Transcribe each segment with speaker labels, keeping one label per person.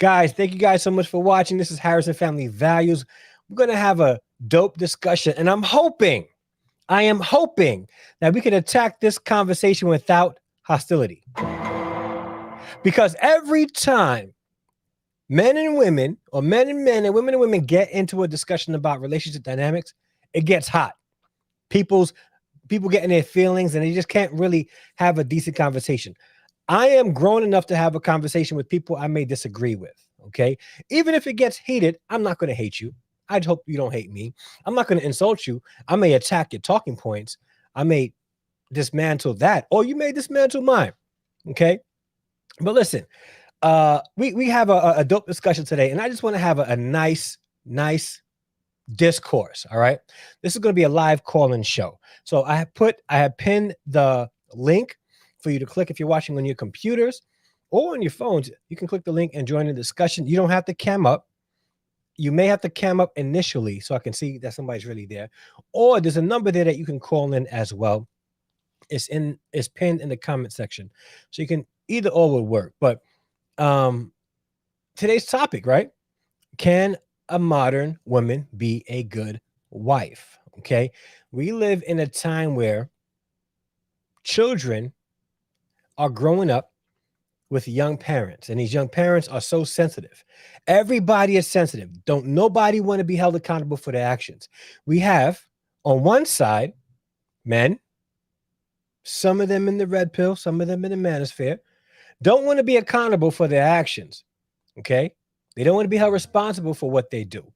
Speaker 1: Guys, thank you guys so much for watching. This is Harrison Family Values. We're going to have a dope discussion, and I am hoping that we can attack this conversation without hostility. Because every time men and women, or men and men and women get into a discussion about relationship dynamics, it gets hot. People get in their feelings and they just can't really have a decent conversation. I am grown enough to have a conversation with people I may disagree with, okay? Even if it gets heated, I'm not going to hate you. I'd hope you don't hate me. I'm not going to insult you. I may attack your talking points. I may dismantle that, or you may dismantle mine, okay? But listen, we have a dope discussion today, and I just want to have a nice discourse, all right? This is going to be a live call-in show. So I have pinned the link for you to click if you're watching on your computers or on your phones. You can click the link and join the discussion. You don't have to cam up. You may have to cam up initially so I can see that somebody's really there. Or there's a number there that you can call in as well. It's pinned in the comment section. So you can either or would work. But today's topic, right? Can a modern woman be a good wife? Okay. We live in a time where children are growing up with young parents, and these young parents are so sensitive. Everybody is sensitive. Don't nobody want to be held accountable for their actions. We have on one side men, some of them in the red pill, some of them in the manosphere, don't want to be accountable for their actions. Okay. They don't want to be held responsible for what they do.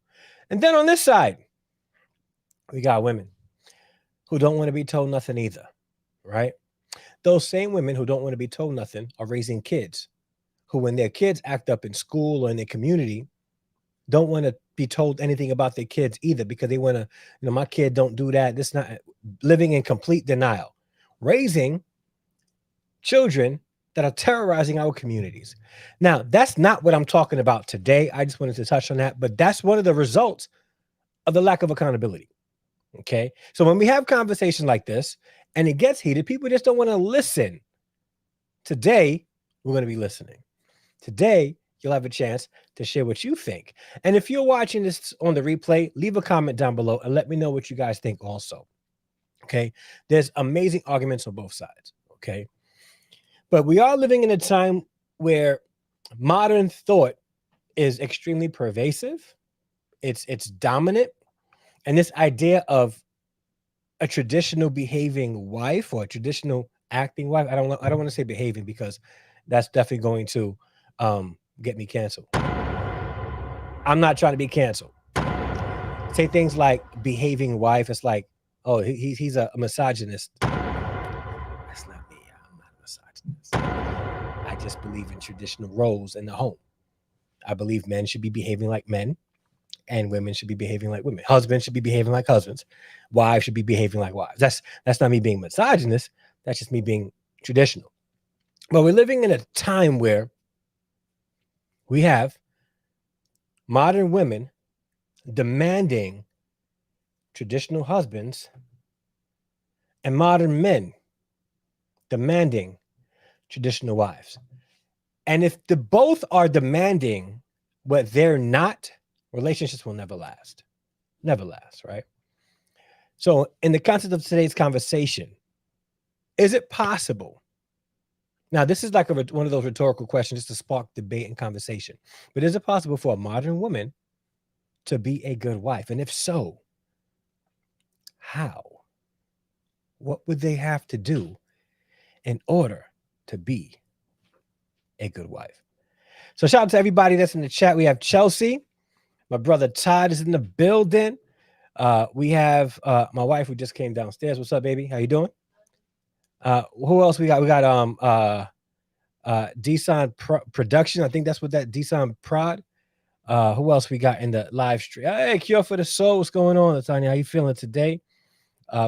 Speaker 1: And then on this side, we got women who don't want to be told nothing either, right? Those same women who don't want to be told nothing are raising kids who, when their kids act up in school or in their community, don't want to be told anything about their kids either, because they want to, my kid don't do that. This not living in complete denial, raising children that are terrorizing our communities. Now, that's not what I'm talking about today. I just wanted to touch on that, but that's one of the results of the lack of accountability. Okay. So when we have conversations like this and it gets heated, people just don't want to listen. Today, we're going to be listening. Today, you'll have a chance to share what you think. And if you're watching this on the replay, leave a comment down below and let me know what you guys think also. Okay. There's amazing arguments on both sides. Okay. But we are living in a time where modern thought is extremely pervasive. It's dominant. And this idea of a traditional behaving wife or a traditional acting wife, I don't want to say behaving, because that's definitely going to get me canceled. I'm not trying to be canceled. Say things like behaving wife. It's like, oh, he's a misogynist. That's not me. I'm not a misogynist. I just believe in traditional roles in the home. I believe men should be behaving like men, and women should be behaving like women. Husbands should be behaving like husbands. Wives should be behaving like wives. That's not me being misogynist. That's just me being traditional. But we're living in a time where we have modern women demanding traditional husbands and modern men demanding traditional wives. And if the both are demanding what they're not, relationships will never last. Never last, right? So in the context of today's conversation, is it possible? Now, this is like one of those rhetorical questions just to spark debate and conversation. But is it possible for a modern woman to be a good wife? And if so, how? What would they have to do in order to be a good wife? So shout out to everybody that's in the chat. We have Chelsea. My brother Todd is in the building. We have my wife who just came downstairs. What's up, baby? How you doing? Who else we got? We got Desan Production. I think that's what that Desan Prod. Who else we got in the live stream? Hey, Cure for the Soul. What's going on, Latanya? How you feeling today?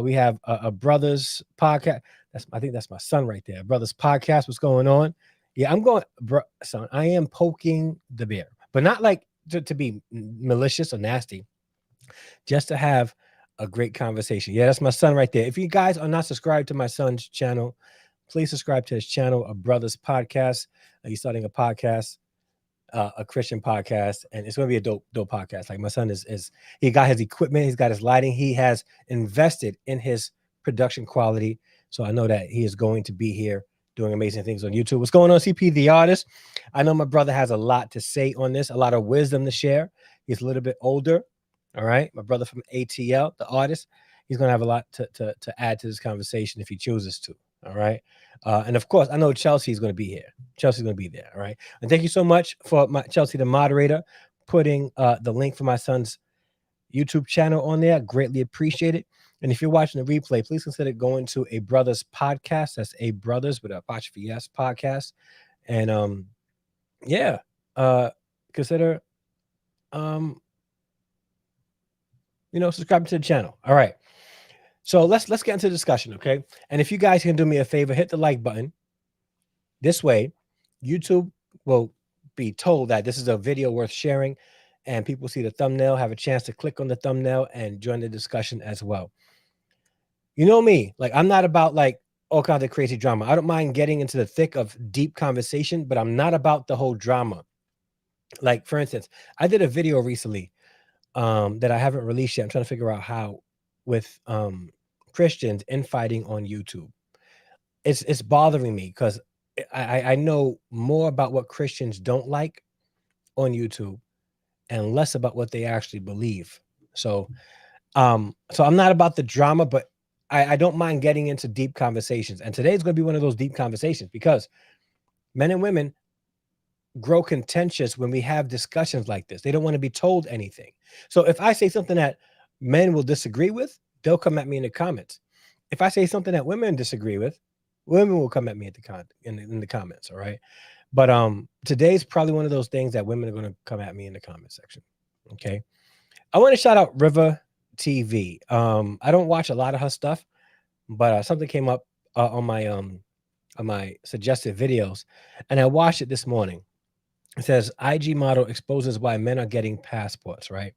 Speaker 1: We have a Brothers podcast. I think that's my son right there. Brothers podcast. What's going on? Yeah, I'm going, son. I am poking the bear, but not like to be malicious or nasty, just to have a great conversation. Yeah, that's my son right there. If you guys are not subscribed to my son's channel, please subscribe to his channel, A Brothers Podcast. He's starting a podcast. a Christian podcast, and it's going to be a dope podcast. Like my son is he got his equipment, he's got his lighting, he has invested in his production quality. So I know that he is going to be here doing amazing things on YouTube. What's going on, CP the artist? I know my brother has a lot to say on this, a lot of wisdom to share. He's a little bit older. All right, my brother from ATL, the artist, he's going to have a lot to add to this conversation if he chooses to. All right. And of course, I know Chelsea's going to be here. Chelsea's going to be there. All right. And thank you so much for my Chelsea, the moderator, putting the link for my son's YouTube channel on there. Greatly appreciate it. And if you're watching the replay, please consider going to A Brothers podcast. That's A Brothers with a apostrophe S podcast. And yeah, consider subscribing to the channel. All right. So let's get into the discussion, okay? And if you guys can do me a favor, hit the like button. This way, YouTube will be told that this is a video worth sharing, and people see the thumbnail, have a chance to click on the thumbnail and join the discussion as well. You know me, like I'm not about like all kinds of crazy drama. I don't mind getting into the thick of deep conversation, but I'm not about the whole drama. Like for instance, I did a video recently that I haven't released yet. I'm trying to figure out how with Christians infighting on YouTube. It's bothering me because I know more about what Christians don't like on YouTube and less about what they actually believe. So I'm not about the drama, but I don't mind getting into deep conversations. And today's going to be one of those deep conversations because men and women grow contentious when we have discussions like this. They don't want to be told anything. So if I say something that men will disagree with, they'll come at me in the comments. If I say something that women disagree with, women will come at me at in the comments. All right. But today's probably one of those things that women are going to come at me in the comment section. Okay. I want to shout out River TV. I don't watch a lot of her stuff, but something came up on my suggested videos, and I watched it this morning. It says IG model exposes why men are getting passports, right?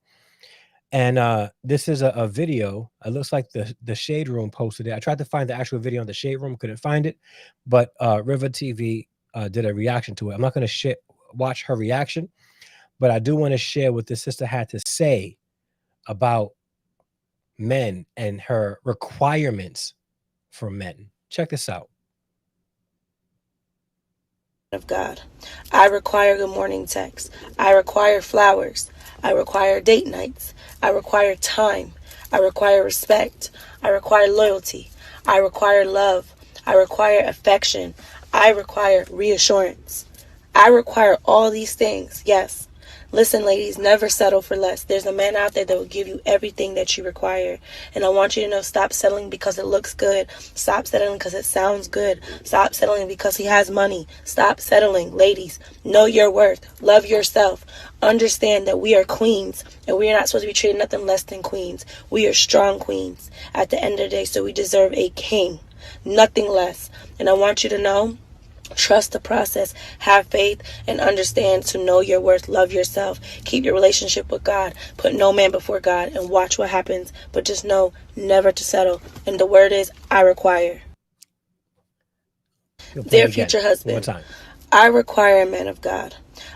Speaker 1: And this is a video. It looks like the Shade Room posted it. I tried to find the actual video on the Shade Room, couldn't find it, but River TV did a reaction to it. I'm not going to watch her reaction, but I do want to share what this sister had to say about men and her requirements for men. Check this out.
Speaker 2: Of God. I require good morning texts. I require flowers. I require date nights. I require time. I require respect. I require loyalty. I require love. I require affection. I require reassurance. I require all these things, yes. Listen, ladies, never settle for less. There's a man out there that will give you everything that you require. And I want you to know, stop settling because it looks good. Stop settling because it sounds good. Stop settling because he has money. Stop settling. Ladies, know your worth. Love yourself. Understand that we are queens and we are not supposed to be treated nothing less than queens. We are strong queens at the end of the day, so we deserve a king, nothing less. And I want you to know, trust the process, have faith, and understand to know your worth, love yourself, keep your relationship with God, put no man before God, and watch what happens. But just know never to settle. And the word is, I require. Dear future husband, I require a man of God.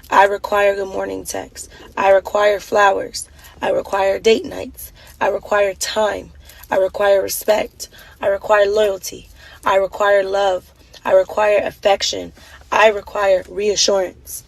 Speaker 2: I require good morning texts. I require flowers. I require date nights. I require time. I require respect. I require loyalty. I require love. I require affection. I require reassurance.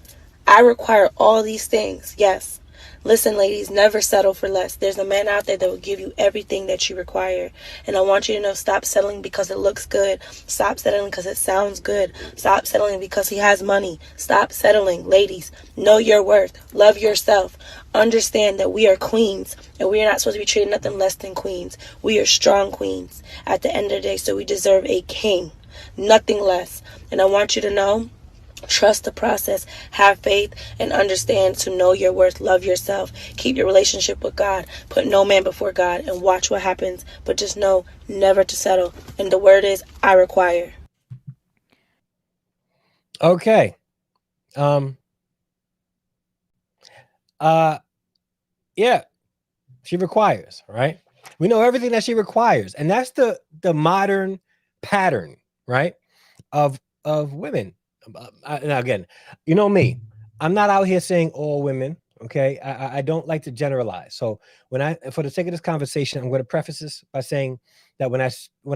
Speaker 2: I require all these things, yes. Listen, ladies, never settle for less. There's a man out there that will give you everything that you require. And I want you to know, stop settling because it looks good. Stop settling because it sounds good. Stop settling because he has money. Stop settling. Ladies, know your worth. Love yourself. Understand that we are queens and we are not supposed to be treated nothing less than queens. We are strong queens at the end of the day, so we deserve a king, nothing less. And I want you to know, trust the process, have faith, and understand to know your worth, love yourself, keep your relationship with God, put no man before God, and watch what happens. But just know never to settle. And the word is, I require.
Speaker 1: Okay. Yeah, she requires, right? We know everything that she requires, and that's the modern pattern, right? Of women. Now again, you know me, I'm not out here saying all women. Okay, I don't like to generalize. So for the sake of this conversation, I'm going to preface this by saying that when I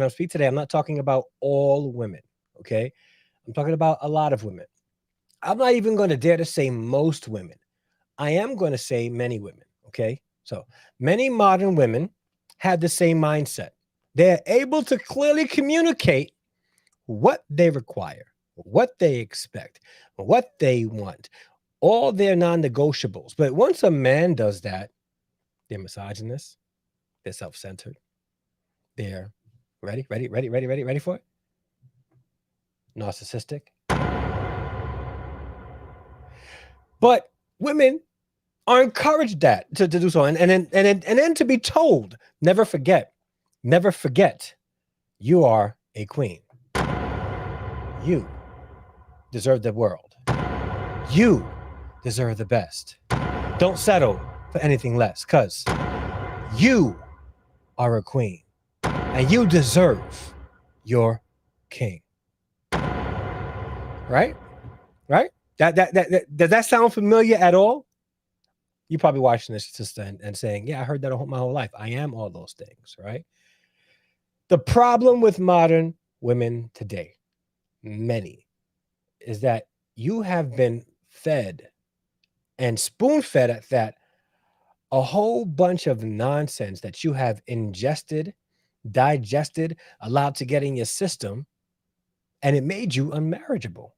Speaker 1: speak today, I'm not talking about all women. Okay, I'm talking about a lot of women. I'm not even going to dare to say most women. I am going to say many women. Okay, so many modern women have the same mindset. They're able to clearly communicate what they require, what they expect, what they want, all their non-negotiables. But once a man does that, they're misogynist, they're self-centered, they're ready for it, narcissistic. But women are encouraged to do so, and then to be told, never forget, you are a queen. You deserve the world. You deserve the best. Don't settle for anything less, because you are a queen and you deserve your king. Right? Right? Does that sound familiar at all? You probably watching this, sister, and saying, yeah, I heard that my whole life. I am all those things, right? The problem with modern women today, many, is that you have been fed and spoon fed at that a whole bunch of nonsense that you have ingested, digested, allowed to get in your system, and it made you unmarriageable.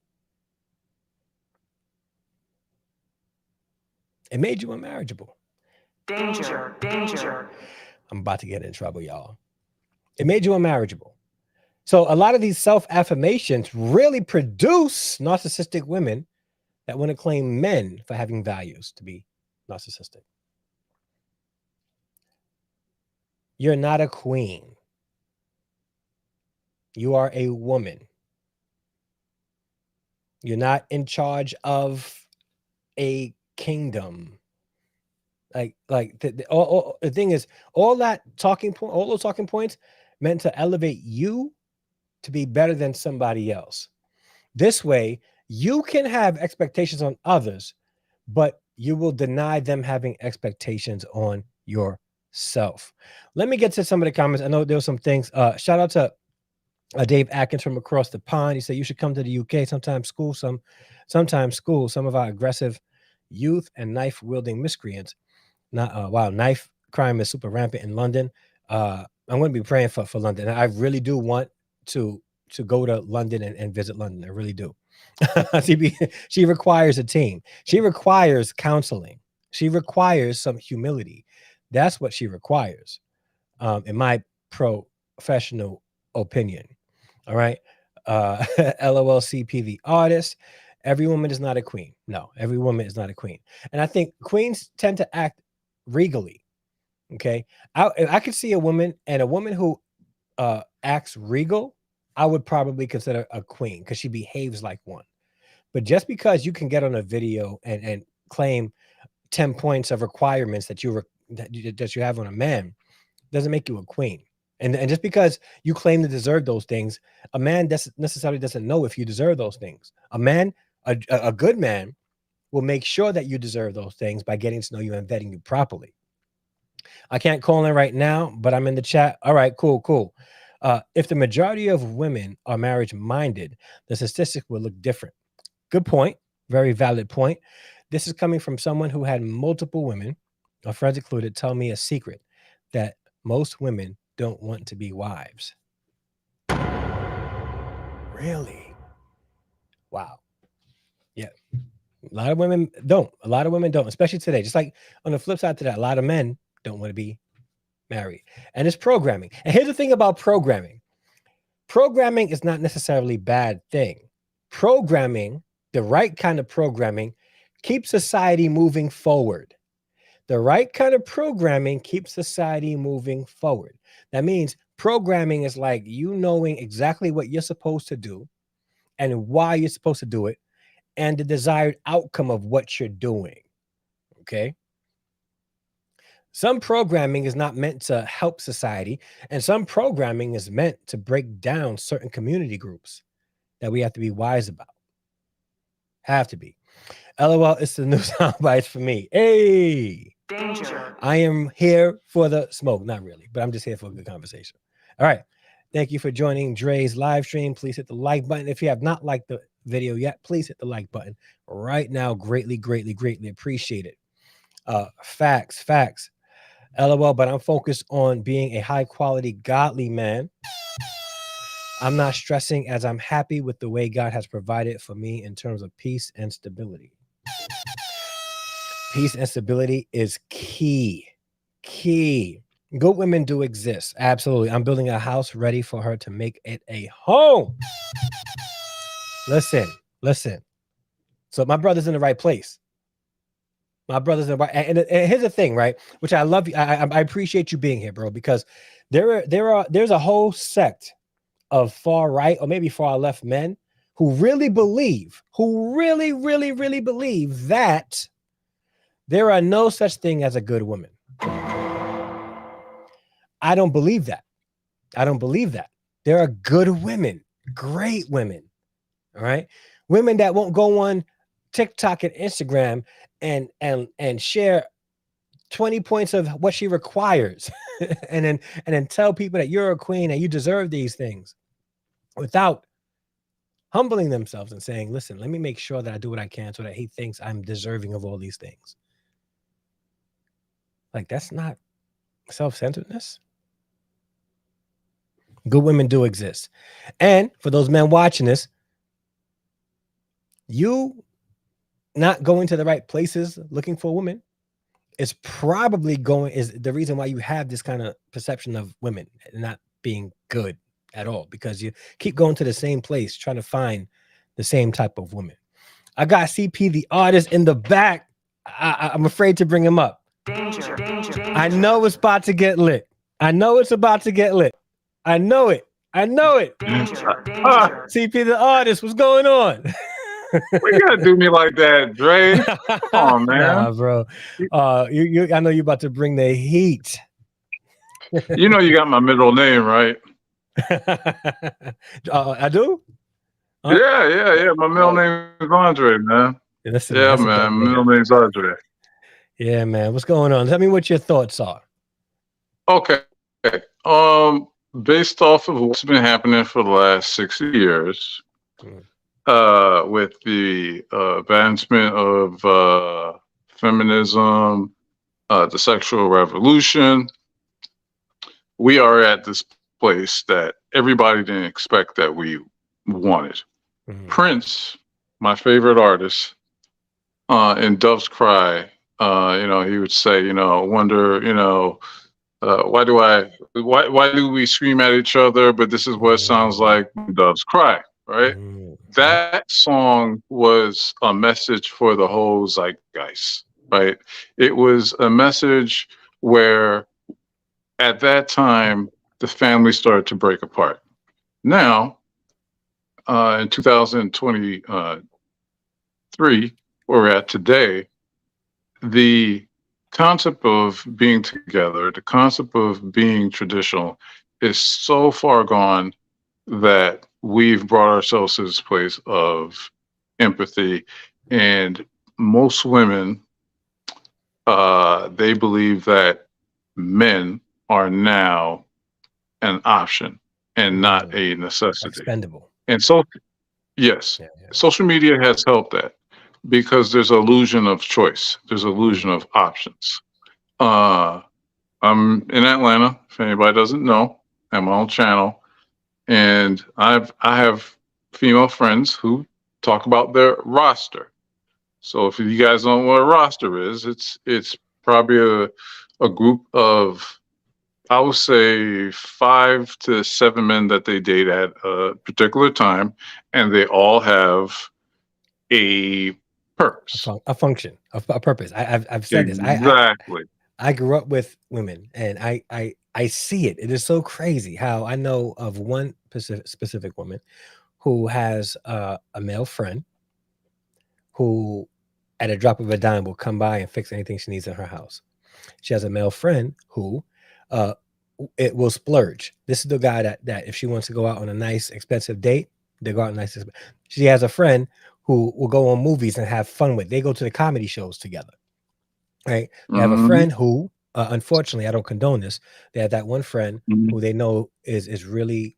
Speaker 1: It made you unmarriageable.
Speaker 3: Danger, danger.
Speaker 1: I'm about to get in trouble, y'all. It made you unmarriageable. So a lot of these self-affirmations really produce narcissistic women that want to claim men for having values to be narcissistic. You're not a queen. You are a woman. You're not in charge of a kingdom. The thing is, all those talking points meant to elevate you to be better than somebody else. This way, you can have expectations on others, but you will deny them having expectations on yourself. Let me get to some of the comments. I know there were some things. Shout out to Dave Atkins from across the pond. He said you should come to the UK. Sometimes school some of our aggressive youth and knife wielding miscreants. Not wow, knife crime is super rampant in London. I'm going to be praying for London. I really do want to go to London and visit London. I really do. She requires a team. She requires counseling. She requires some humility. That's what she requires, in my professional opinion. All right. LOLCP, the artist. Every woman is not a queen. No, every woman is not a queen. And I think queens tend to act regally. Okay. I could see a woman who acts regal, I would probably consider a queen because she behaves like one. But just because you can get on a video and claim 10 points of requirements that you have on a man doesn't make you a queen. And just because you claim to deserve those things, a man necessarily doesn't know if you deserve those things. A good man will make sure that you deserve those things by getting to know you and vetting you properly. I can't call in right now, but I'm in the chat. All right, cool. If the majority of women are marriage minded, the statistics will look different. Good point. Very valid point. This is coming from someone who had multiple women, our friends included, tell me a secret that most women don't want to be wives. Really? Wow. Yeah. A lot of women don't. Especially today. Just like on the flip side to that, a lot of men don't want to be married. And it's programming. And here's the thing about programming. Programming is not necessarily a bad thing. Programming, the right kind of programming, keeps society moving forward. The right kind of programming keeps society moving forward. That means programming is like you knowing exactly what you're supposed to do and why you're supposed to do it and the desired outcome of what you're doing. Okay? Some programming is not meant to help society, and some programming is meant to break down certain community groups that we have to be wise about. Have to be. LOL, it's the new sound bites for me. Hey,
Speaker 3: Danger.
Speaker 1: I am here for the smoke. Not really, but I'm just here for a good conversation. All right. Thank you for joining Dre's live stream. Please hit the like button. If you have not liked the video yet, please hit the like button right now. Greatly, greatly, greatly appreciate it. Facts. LOL, but I'm focused on being a high quality, godly man. I'm not stressing as I'm happy with the way God has provided for me in terms of peace and stability. Peace and stability is key. Good women do exist. Absolutely. I'm building a house ready for her to make it a home. Listen. So my brother's in the right place. My brother's in the right. And here's the thing, right? Which I love you. I appreciate you being here, bro, because there's a whole sect of far right or maybe far left men who really believe that there are no such thing as a good woman. I don't believe that. There are good women, great women. All right. Women that won't go on TikTok and Instagram and share 20 points of what she requires and then tell people that you're a queen and you deserve these things without humbling themselves and saying, listen, let me make sure that I do what I can so that he thinks I'm deserving of all these things. Like, that's not self-centeredness. Good women do exist. And for those men watching this, you not going to the right places looking for a woman is probably is the reason why you have this kind of perception of women not being good at all, because you keep going to the same place trying to find the same type of woman. I got CP the artist in the back. I'm afraid to bring him up.
Speaker 3: Danger.
Speaker 1: I know it's about to get lit. I know it.
Speaker 3: Danger.
Speaker 1: CP the artist, what's going on?
Speaker 4: Why you gotta do me like that, Dre? Come on, man.
Speaker 1: Nah, bro. I know you're about to bring the heat.
Speaker 4: You know you got my middle name, right?
Speaker 1: I do?
Speaker 4: Huh? Yeah. My middle name is Andre, man.
Speaker 1: Listen,
Speaker 4: yeah, man. My middle name's Andre.
Speaker 1: Yeah, man. What's going on? Tell me what your thoughts are.
Speaker 4: Okay. Based off of what's been happening for the last 60 years, with the advancement of feminism, the sexual revolution, we are at this place that everybody didn't expect that we wanted. Mm-hmm. Prince, my favorite artist, in Dove's Cry, he would say, wonder, why do we scream at each other? But this is what it sounds like when doves cry, right? Mm-hmm. That song was a message for the whole zeitgeist, right? It was a message where at that time, the family started to break apart. Now, in 2023, where we're at today, the concept of being together, the concept of being traditional is so far gone that we've brought ourselves to this place of empathy. And most women, they believe that men are now an option and not a necessity.
Speaker 1: Expendable.
Speaker 4: And so, yes, social media has helped that because there's an illusion of choice. There's an illusion of options. I'm in Atlanta. If anybody doesn't know, I have my own channel, and I have female friends who talk about their roster. So if you guys don't know what a roster is, it's probably a group of, I would say, 5 to 7 men that they date at a particular time, and they all have a purpose,
Speaker 1: a function, a purpose. I've said
Speaker 4: exactly.
Speaker 1: This. I grew up with women, and I see it. It is so crazy how I know of one specific woman who has a male friend who, at a drop of a dime, will come by and fix anything she needs in her house. She has a male friend who it will splurge. This is the guy that if she wants to go out on a nice, expensive date, they go out on a nice. She has a friend who will go on movies and have fun with. They go to the comedy shows together, right? They have a friend who, unfortunately, I don't condone this. They have that one friend who they know is really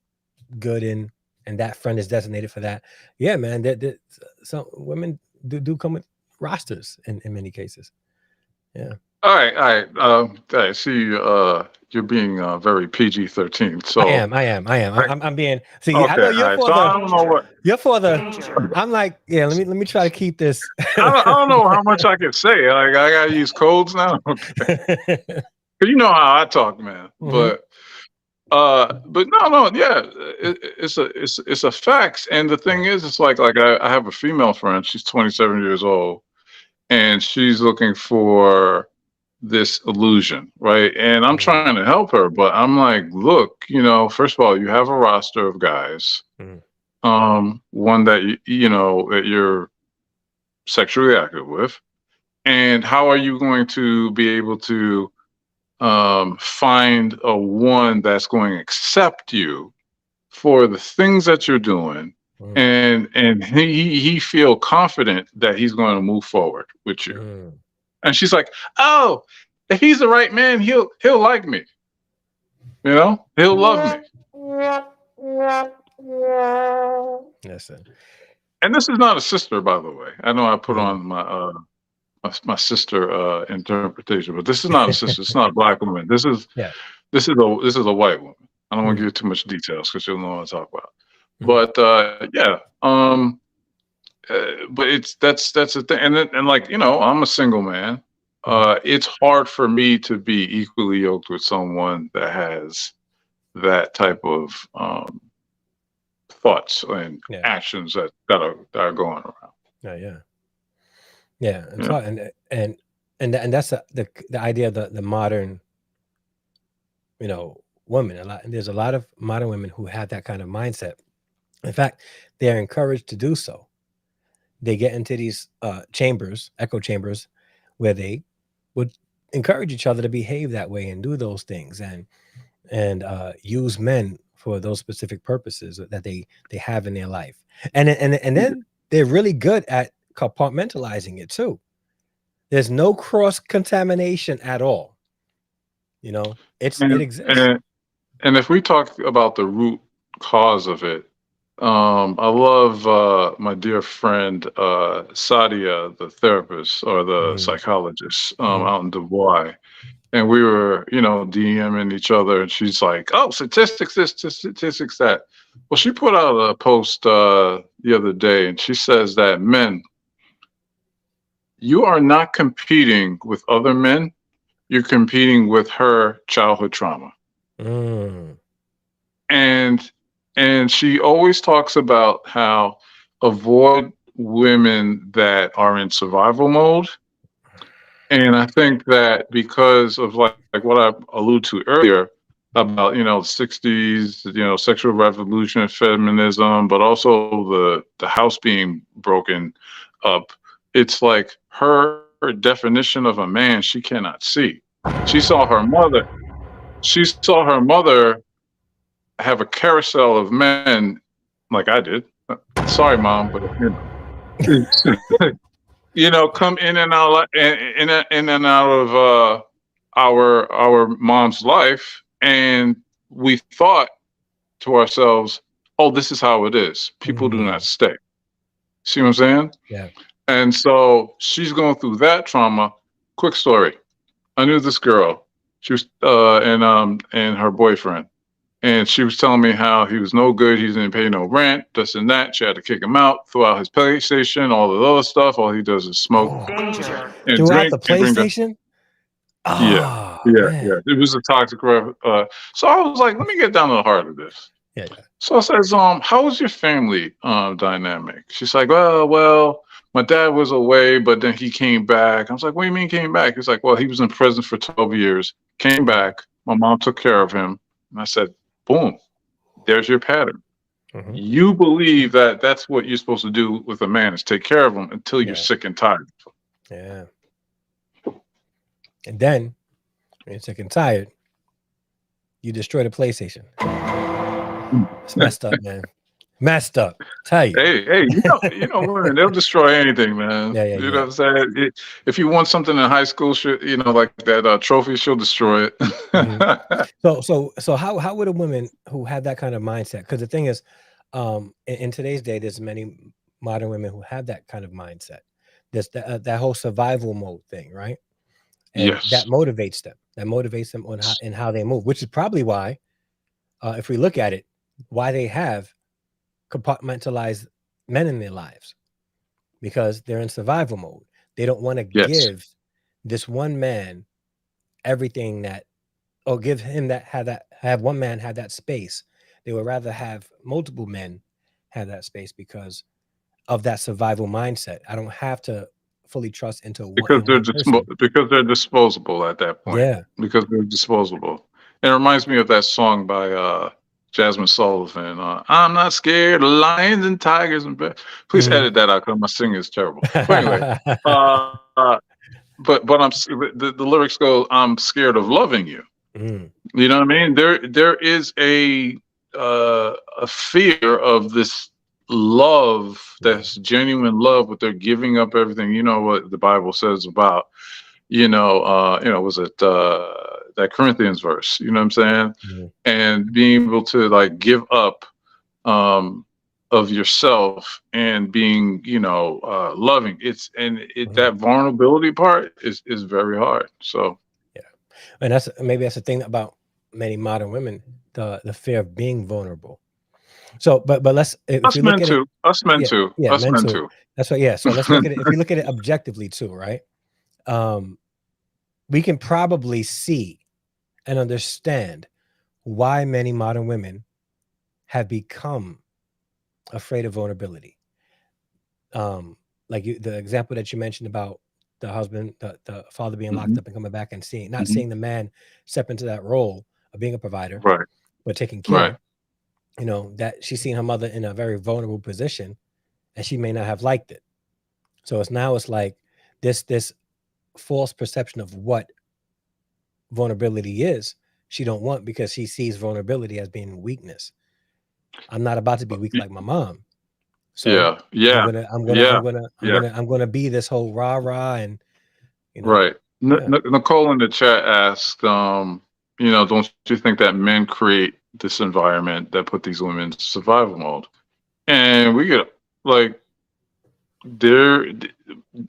Speaker 1: good in, and that friend is designated for that. Yeah, man. Some women do come with rosters in many cases. Yeah.
Speaker 4: All right. I see you're being very PG-13. So
Speaker 1: I am. I'm being. See, I
Speaker 4: okay.
Speaker 1: know
Speaker 4: All
Speaker 1: you're
Speaker 4: right.
Speaker 1: for
Speaker 4: So I
Speaker 1: the.
Speaker 4: don't know what
Speaker 1: You're for the.
Speaker 3: Danger.
Speaker 1: I'm like, yeah. Let me try to keep this.
Speaker 4: I don't know how much I can say. Like I gotta use codes now. Okay. But you know how I talk, man.
Speaker 1: Mhm.
Speaker 4: But no, yeah, it's a fact. And the thing is, it's like I have a female friend. She's 27 years old, and she's looking for this illusion, right? And I'm
Speaker 1: Mhm.
Speaker 4: trying to help her, but I'm like, look, first of all, you have a roster of guys,
Speaker 1: Mhm.
Speaker 4: one that you know that you're sexually active with, and how are you going to be able to find a one that's going to accept you for the things that you're doing,
Speaker 1: Mhm.
Speaker 4: and he feel confident that he's going to move forward with you.
Speaker 1: Mhm.
Speaker 4: And she's like, oh, if he's the right man, he'll like me, he'll love me.
Speaker 1: Listen.
Speaker 4: And this is not a sister, by the way. I know I put
Speaker 1: Mhm.
Speaker 4: on my sister interpretation, but this is not a sister. It's not a black woman.
Speaker 1: Yeah.
Speaker 4: This is a white woman. I don't want to
Speaker 1: Mhm.
Speaker 4: give too much details because you'll know what I talk about.
Speaker 1: Mhm.
Speaker 4: But yeah, but that's the thing. And like I'm a single man.
Speaker 1: Mhm.
Speaker 4: It's hard for me to be equally yoked with someone that has that type of thoughts and
Speaker 1: Yeah.
Speaker 4: actions that are going around.
Speaker 1: Yeah. Yeah. It's
Speaker 4: Yeah.
Speaker 1: hard, and that's the idea of the modern, woman. There's a lot of modern women who have that kind of mindset. In fact, they're encouraged to do so. They get into these chambers, echo chambers, where they would encourage each other to behave that way and do those things, and use men for those specific purposes that they have in their life. And then they're really good at compartmentalizing it too. There's no cross contamination at all. It
Speaker 4: And
Speaker 1: exists.
Speaker 4: and and if we talk about the root cause of it, I love my dear friend Sadia, the therapist or the
Speaker 1: Mhm.
Speaker 4: psychologist
Speaker 1: Mhm.
Speaker 4: out in Dubai. And we were, DMing each other, and she's like, "Oh, statistics this, statistics that." Well, she put out a post the other day, and she says that men, you are not competing with other men; you're competing with her childhood trauma.
Speaker 1: Mm.
Speaker 4: And she always talks about how avoid women that are in survival mode. And I think that because of like what I alluded to earlier about the 60s, sexual revolution and feminism, but also the house being broken up, it's like her definition of a man she cannot see. She saw her mother. She saw her mother have a carousel of men like I did. Sorry, mom, but come in and out, in and out of our mom's life, and we thought to ourselves, "Oh, this is how it is. People do not
Speaker 1: Mhm.
Speaker 4: stay." See what I'm saying?
Speaker 1: Yeah.
Speaker 4: And so she's going through that trauma. Quick story: I knew this girl. She was and her boyfriend. And she was telling me how he was no good. He didn't pay no rent, this and that. She had to kick him out, throw out his PlayStation, all the other stuff. All he does is smoke
Speaker 1: Oh,
Speaker 3: Danger.
Speaker 4: and
Speaker 1: throughout
Speaker 4: drink
Speaker 1: the
Speaker 4: and bring the
Speaker 1: PlayStation.
Speaker 4: yeah,
Speaker 1: Oh
Speaker 4: yeah.
Speaker 1: man.
Speaker 4: It was a toxic. So I was like, let me get down to the heart of this.
Speaker 1: Yeah.
Speaker 4: So I says, how was your family dynamic? She's like, well, my dad was away, but then he came back. I was like, what do you mean came back? He's like, well, he was in prison for 12 years, came back. My mom took care of him. And I said, boom, there's your pattern.
Speaker 1: Mhm.
Speaker 4: You believe that that's what you're supposed to do with a man is take care of him until you're
Speaker 1: Yeah.
Speaker 4: sick and tired.
Speaker 1: Yeah. And then when you're sick and tired, you destroy the PlayStation. It's messed up, man. Messed up. Tell you.
Speaker 4: Hey, women, they'll destroy anything, man.
Speaker 1: Yeah.
Speaker 4: You know what I'm saying? If you want something in high school, like that trophy, she'll destroy it.
Speaker 1: So how would a woman who have that kind of mindset? Because the thing is, in today's day, there's many modern women who have that kind of mindset. There's that whole survival mode thing, right? And
Speaker 4: Yes.
Speaker 1: that motivates them. That motivates them on how they move, which is probably why, if we look at it, why they have compartmentalized men in their lives, because they're in survival mode. They don't want to give this one man everything give him have one man have that space. They would rather have multiple men have that space because of that survival mindset. I don't have to fully trust into
Speaker 4: because they're disposable at that point.
Speaker 1: Yeah,
Speaker 4: because they're disposable. It reminds me of that song by Jasmine Sullivan. I'm not scared of lions and tigers and bears. Please edit that out because my singing is terrible. But anyway, but the lyrics go, "I'm scared of loving you." You know what I mean? There is a fear of this love that's genuine love, but they're giving up everything. You know what the Bible says about, was it that Corinthians verse? You know what I'm saying? And being able to like give up of yourself and being, loving. That vulnerability part is very hard. So
Speaker 1: yeah, and that's the thing about many modern women, the fear of being vulnerable. So, but let's
Speaker 4: us men too. Us men too.
Speaker 1: That's right. Yeah. So let's look at it. If we look at it objectively too, right? We can probably see and understand why many modern women have become afraid of vulnerability. Like the example that you mentioned about the husband, the father being locked up and coming back and not seeing the man step into that role of being a provider,
Speaker 4: right,
Speaker 1: but taking care.
Speaker 4: Right.
Speaker 1: That she's seen her mother in a very vulnerable position, and she may not have liked it. So it's like this false perception of what vulnerability is. She don't want, because she sees vulnerability as being weakness. I'm not about to be weak like my mom. So I'm gonna be this whole rah and
Speaker 4: right. Nicole in the chat asked, don't you think that men create this environment that put these women in survival mode? And we get like their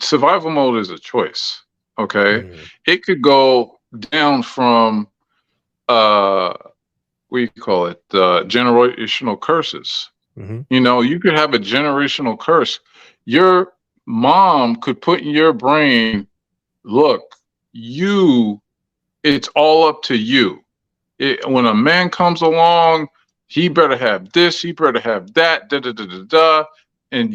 Speaker 4: survival mode is a choice. Okay, it could go down from we call it generational curses. You could have a generational curse. Your mom could put in your brain, look, it's all up to you. When a man comes along, he better have this, he better have that, and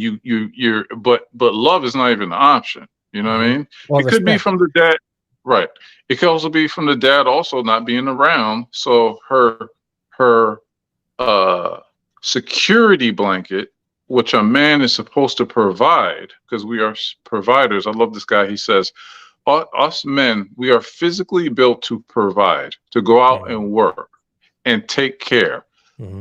Speaker 4: but love is not even an option. You know what I mean? It could be from the dad, right? It could also be from the dad also not being around. So her security blanket, which a man is supposed to provide, because we are providers. I love this guy. He says, us men, we are physically built to provide, to go out and work and take care.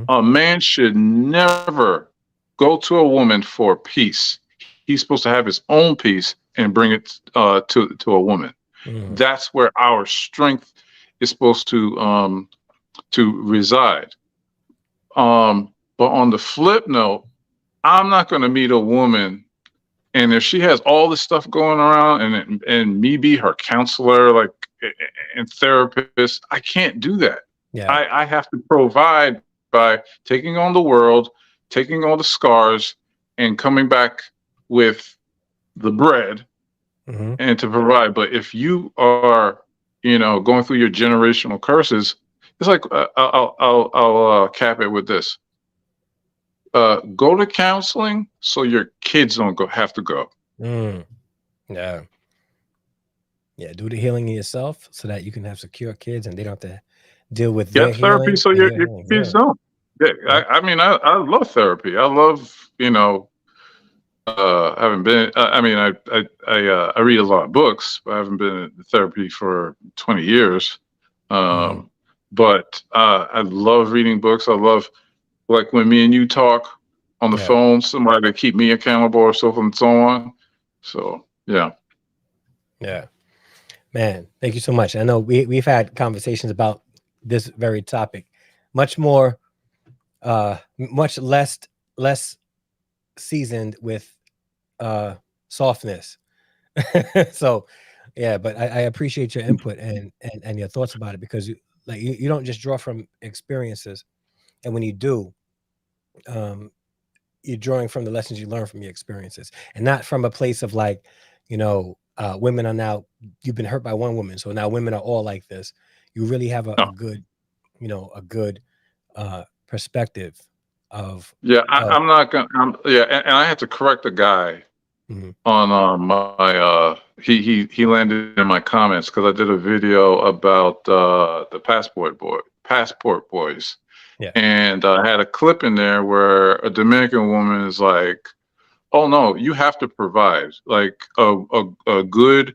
Speaker 4: A man should never go to a woman for peace. He's supposed to have his own peace and bring it to a woman. That's where our strength is supposed to reside. But on the flip note, I'm not going to meet a woman, and if she has all this stuff going around and me be her counselor, like, and therapist, I can't do that. Yeah. I have to provide by taking on the world, taking all the scars, and coming back with the bread and to provide. But if you are, going through your generational curses, it's like, I'll cap it with this. Go to counseling so your kids don't have to go.
Speaker 1: Yeah. Do the healing yourself so that you can have secure kids and they don't have to deal with their
Speaker 4: therapy
Speaker 1: healing.
Speaker 4: So your kids don't. Yeah. I love therapy. I love, haven't been. I read a lot of books, but I haven't been in therapy for 20 years. But I love reading books. I love, like, when me and you talk, on the phone, somebody to keep me accountable or so forth and so on. So yeah.
Speaker 1: Man, thank you so much. I know we've had conversations about this very topic, much more, much less seasoned with softness. So yeah, but I appreciate your input and your thoughts about it, because you don't just draw from experiences, and when you do, you're drawing from the lessons you learn from your experiences, and not from a place of like, women are now, you've been hurt by one woman, so now women are all like this. You really have a good, a good perspective of.
Speaker 4: I'm not gonna. And I had to correct the guy on my. He landed in my comments because I did a video about the passport boys.
Speaker 1: Yeah.
Speaker 4: And I had a clip in there where a Dominican woman is like, "Oh no, you have to provide." Like a good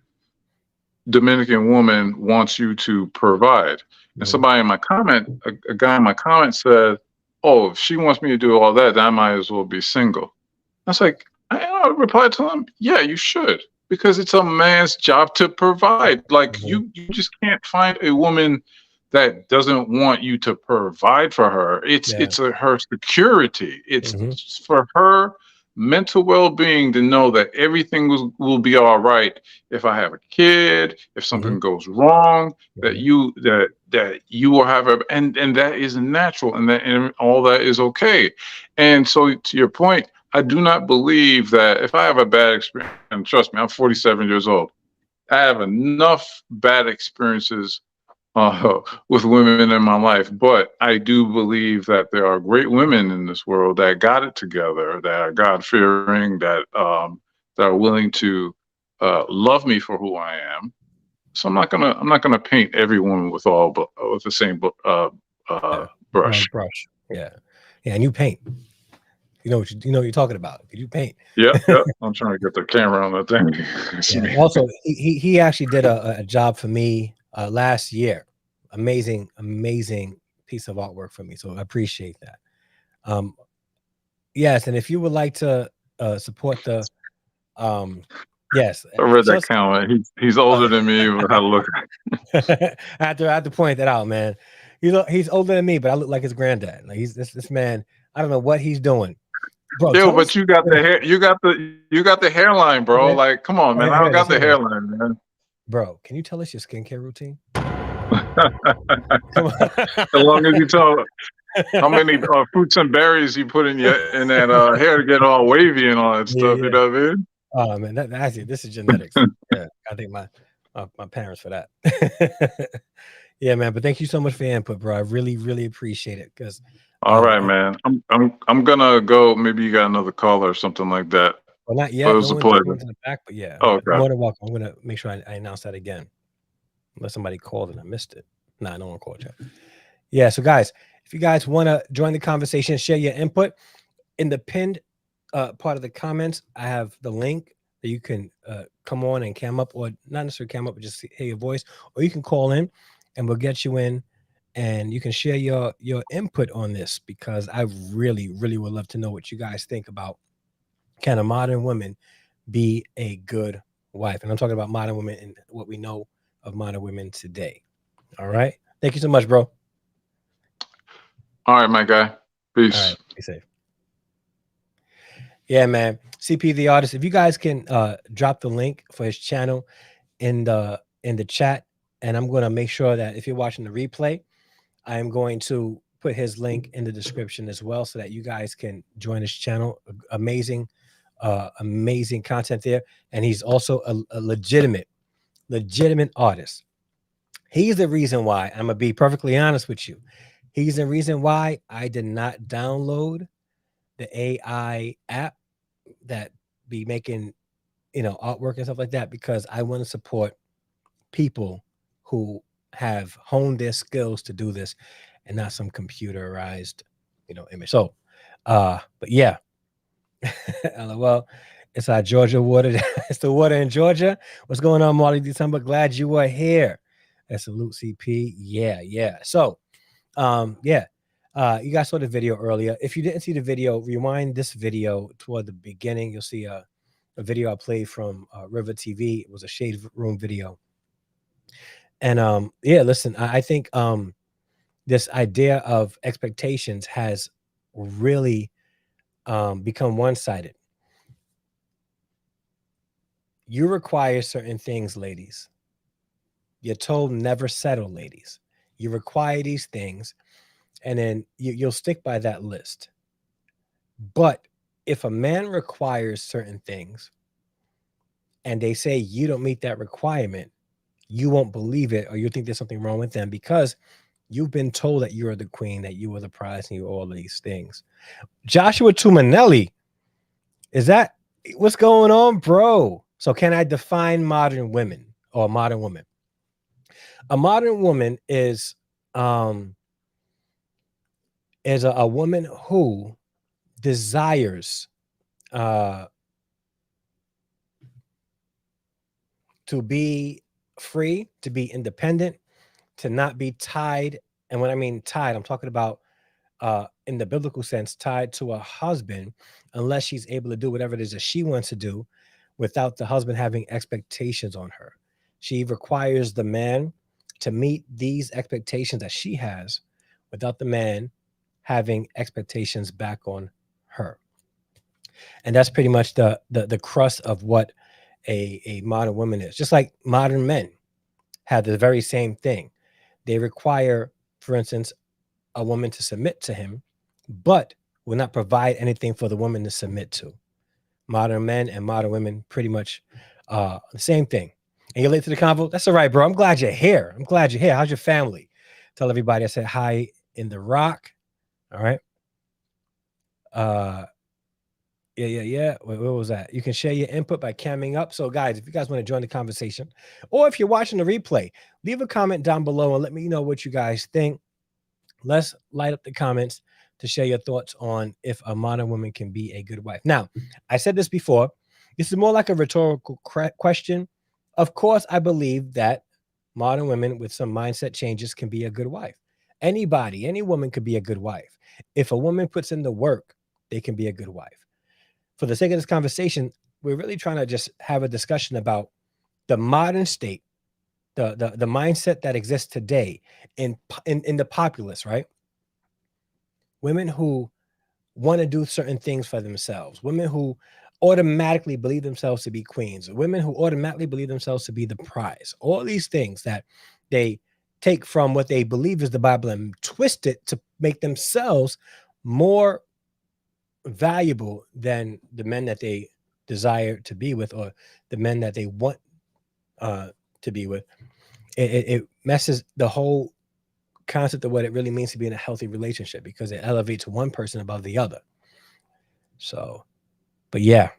Speaker 4: Dominican woman wants you to provide. And somebody in my comment, a guy in my comment said, "Oh, if she wants me to do all that, then I might as well be single." I was like, I replied to him, "Yeah, you should, because it's a man's job to provide. Like you just can't find a woman that doesn't want you to provide for her. It's her security. It's for her mental well-being to know that everything will be all right if I have a kid, if something goes wrong, that you will have and that is natural, and all that is okay." And so to your point, I do not believe that if I have a bad experience, and trust me, I'm 47 years old, I have enough bad experiences with women in my life, but I do believe that there are great women in this world that got it together, that are God-fearing, that are willing to love me for who I am. So I'm not gonna paint every woman with the same brush.
Speaker 1: Yeah, and you paint. You know what you're talking about. You paint.
Speaker 4: Yep. I'm trying to get the camera on that thing.
Speaker 1: Also, he actually did a job for me last year. Amazing piece of artwork for me. So I appreciate that. Yes, and if you would like to support the yes.
Speaker 4: I read that comment. He's older than me, but I look.
Speaker 1: I have to point that out, man. He's older than me, but I look like his granddad. Like he's this man. I don't know what he's doing. Bro,
Speaker 4: yeah, but you got the hair. You got the hairline, bro.
Speaker 1: Man.
Speaker 4: Like, come on, man. I don't got the hairline, man.
Speaker 1: Bro, can you tell us your skincare routine?
Speaker 4: As long as you tell how many fruits and berries you put in that hair to get all wavy and all that stuff. You know what I mean?
Speaker 1: Oh man, actually, this is genetics. Yeah, I think my parents for that. Yeah, man. But thank you so much for your input, bro. I really appreciate it. Because
Speaker 4: all right, man. I'm gonna go. Maybe you got another caller or something like that.
Speaker 1: Well, not yet.
Speaker 4: It was a pleasure.
Speaker 1: To the back, but yeah.
Speaker 4: Okay.
Speaker 1: More than welcome. I'm gonna make sure I announce that again, unless somebody called and I missed it. Nah, no one called yet. Yeah. So, guys, if you guys want to join the conversation, share your input in the pinned part of the comments. I have the link that you can come on and cam up, or not necessarily cam up, but just hear your voice, or you can call in, and we'll get you in. And you can share your input on this, because I really would love to know what you guys think about, can a modern woman be a good wife? And I'm talking about modern women and what we know of modern women today. All right. Thank you so much, bro.
Speaker 4: All right, my guy. Peace.
Speaker 1: All right. Be safe. Yeah, man. CP the artist. If you guys can drop the link for his channel in the chat, and I'm going to make sure that if you're watching the replay, I am going to put his link in the description as well, so that you guys can join his channel. Amazing content there. And he's also a legitimate artist. He's the reason why, I'm going to be perfectly honest with you, he's the reason why I did not download the AI app that be making, artwork and stuff like that, because I want to support people who have honed their skills to do this, and not some computerized, image. So, but yeah, well, it's our Georgia water. It's the water in Georgia. What's going on, Marley December? Glad you are here. And salute CP. Yeah. So, yeah. You guys saw the video earlier. If you didn't see the video, rewind this video toward the beginning. You'll see a video I played from River TV. It was a Shade Room video. And yeah, listen, I think this idea of expectations has really become one-sided. You require certain things, ladies. You're told never settle, ladies. You require these things, and then you'll stick by that list. But if a man requires certain things and they say you don't meet that requirement, you won't believe it, or you think there's something wrong with them because you've been told that you are the queen, that you are the prize, and you all of these things. Joshua Tumanelli, is that what's going on, bro? So can I define modern women or modern woman? A modern woman is a woman who desires to be free, to be independent, to not be tied. And when I mean tied, I'm talking about in the biblical sense, tied to a husband, unless she's able to do whatever it is that she wants to do without the husband having expectations on her. She requires the man to meet these expectations that she has without the man having expectations back on her. And that's pretty much the crust of what a modern woman is. Just like modern men have the very same thing. They require, for instance, a woman to submit to him, but will not provide anything for the woman to submit to. Modern men and modern women pretty much the same thing. And you're late to the convo? That's all right, bro. I'm glad you're here. How's your family? Tell everybody I said hi in the rock. All right. Yeah. Where was that? You can share your input by camming up. So, guys, if you guys want to join the conversation, or if you're watching the replay, leave a comment down below and let me know what you guys think. Let's light up the comments to share your thoughts on if a modern woman can be a good wife. Now, I said this before. This is more like a rhetorical question. Of course, I believe that modern women with some mindset changes can be a good wife. Any woman could be a good wife. If a woman puts in the work, they can be a good wife. For the sake of this conversation, we're really trying to just have a discussion about the modern state, the mindset that exists today in the populace, right? Women who want to do certain things for themselves, women who automatically believe themselves to be queens, women who automatically believe themselves to be the prize, all these things that they take from what they believe is the Bible and twist it to make themselves more valuable than the men that they desire to be with, or the men that they want to be with. It messes the whole concept of what it really means to be in a healthy relationship, because it elevates one person above the other. So, but yeah,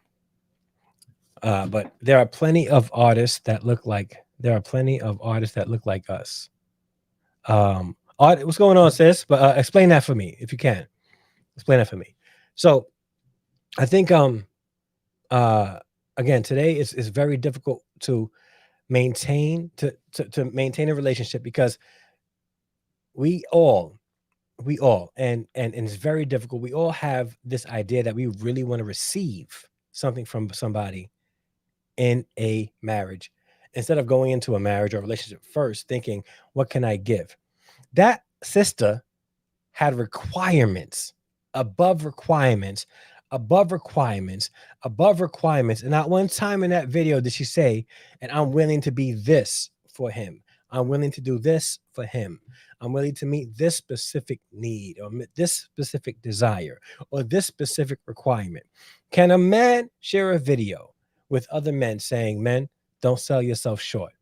Speaker 1: but there are plenty of artists that look like us. What's going on, sis? But explain that for me if you can. Explain that for me. So, I think again, today is very difficult to maintain maintain a relationship, because we all and it's very difficult. We all have this idea that we really want to receive something from somebody in a marriage, instead of going into a marriage or relationship first thinking, what can I give? That sister had requirements above requirements above requirements above requirements, and not one time in that video did she say, and I'm willing to be this for him, I'm willing to do this for him, I'm willing to meet this specific need or this specific desire or this specific requirement. Can a man share a video with other men saying, men, don't sell yourself short,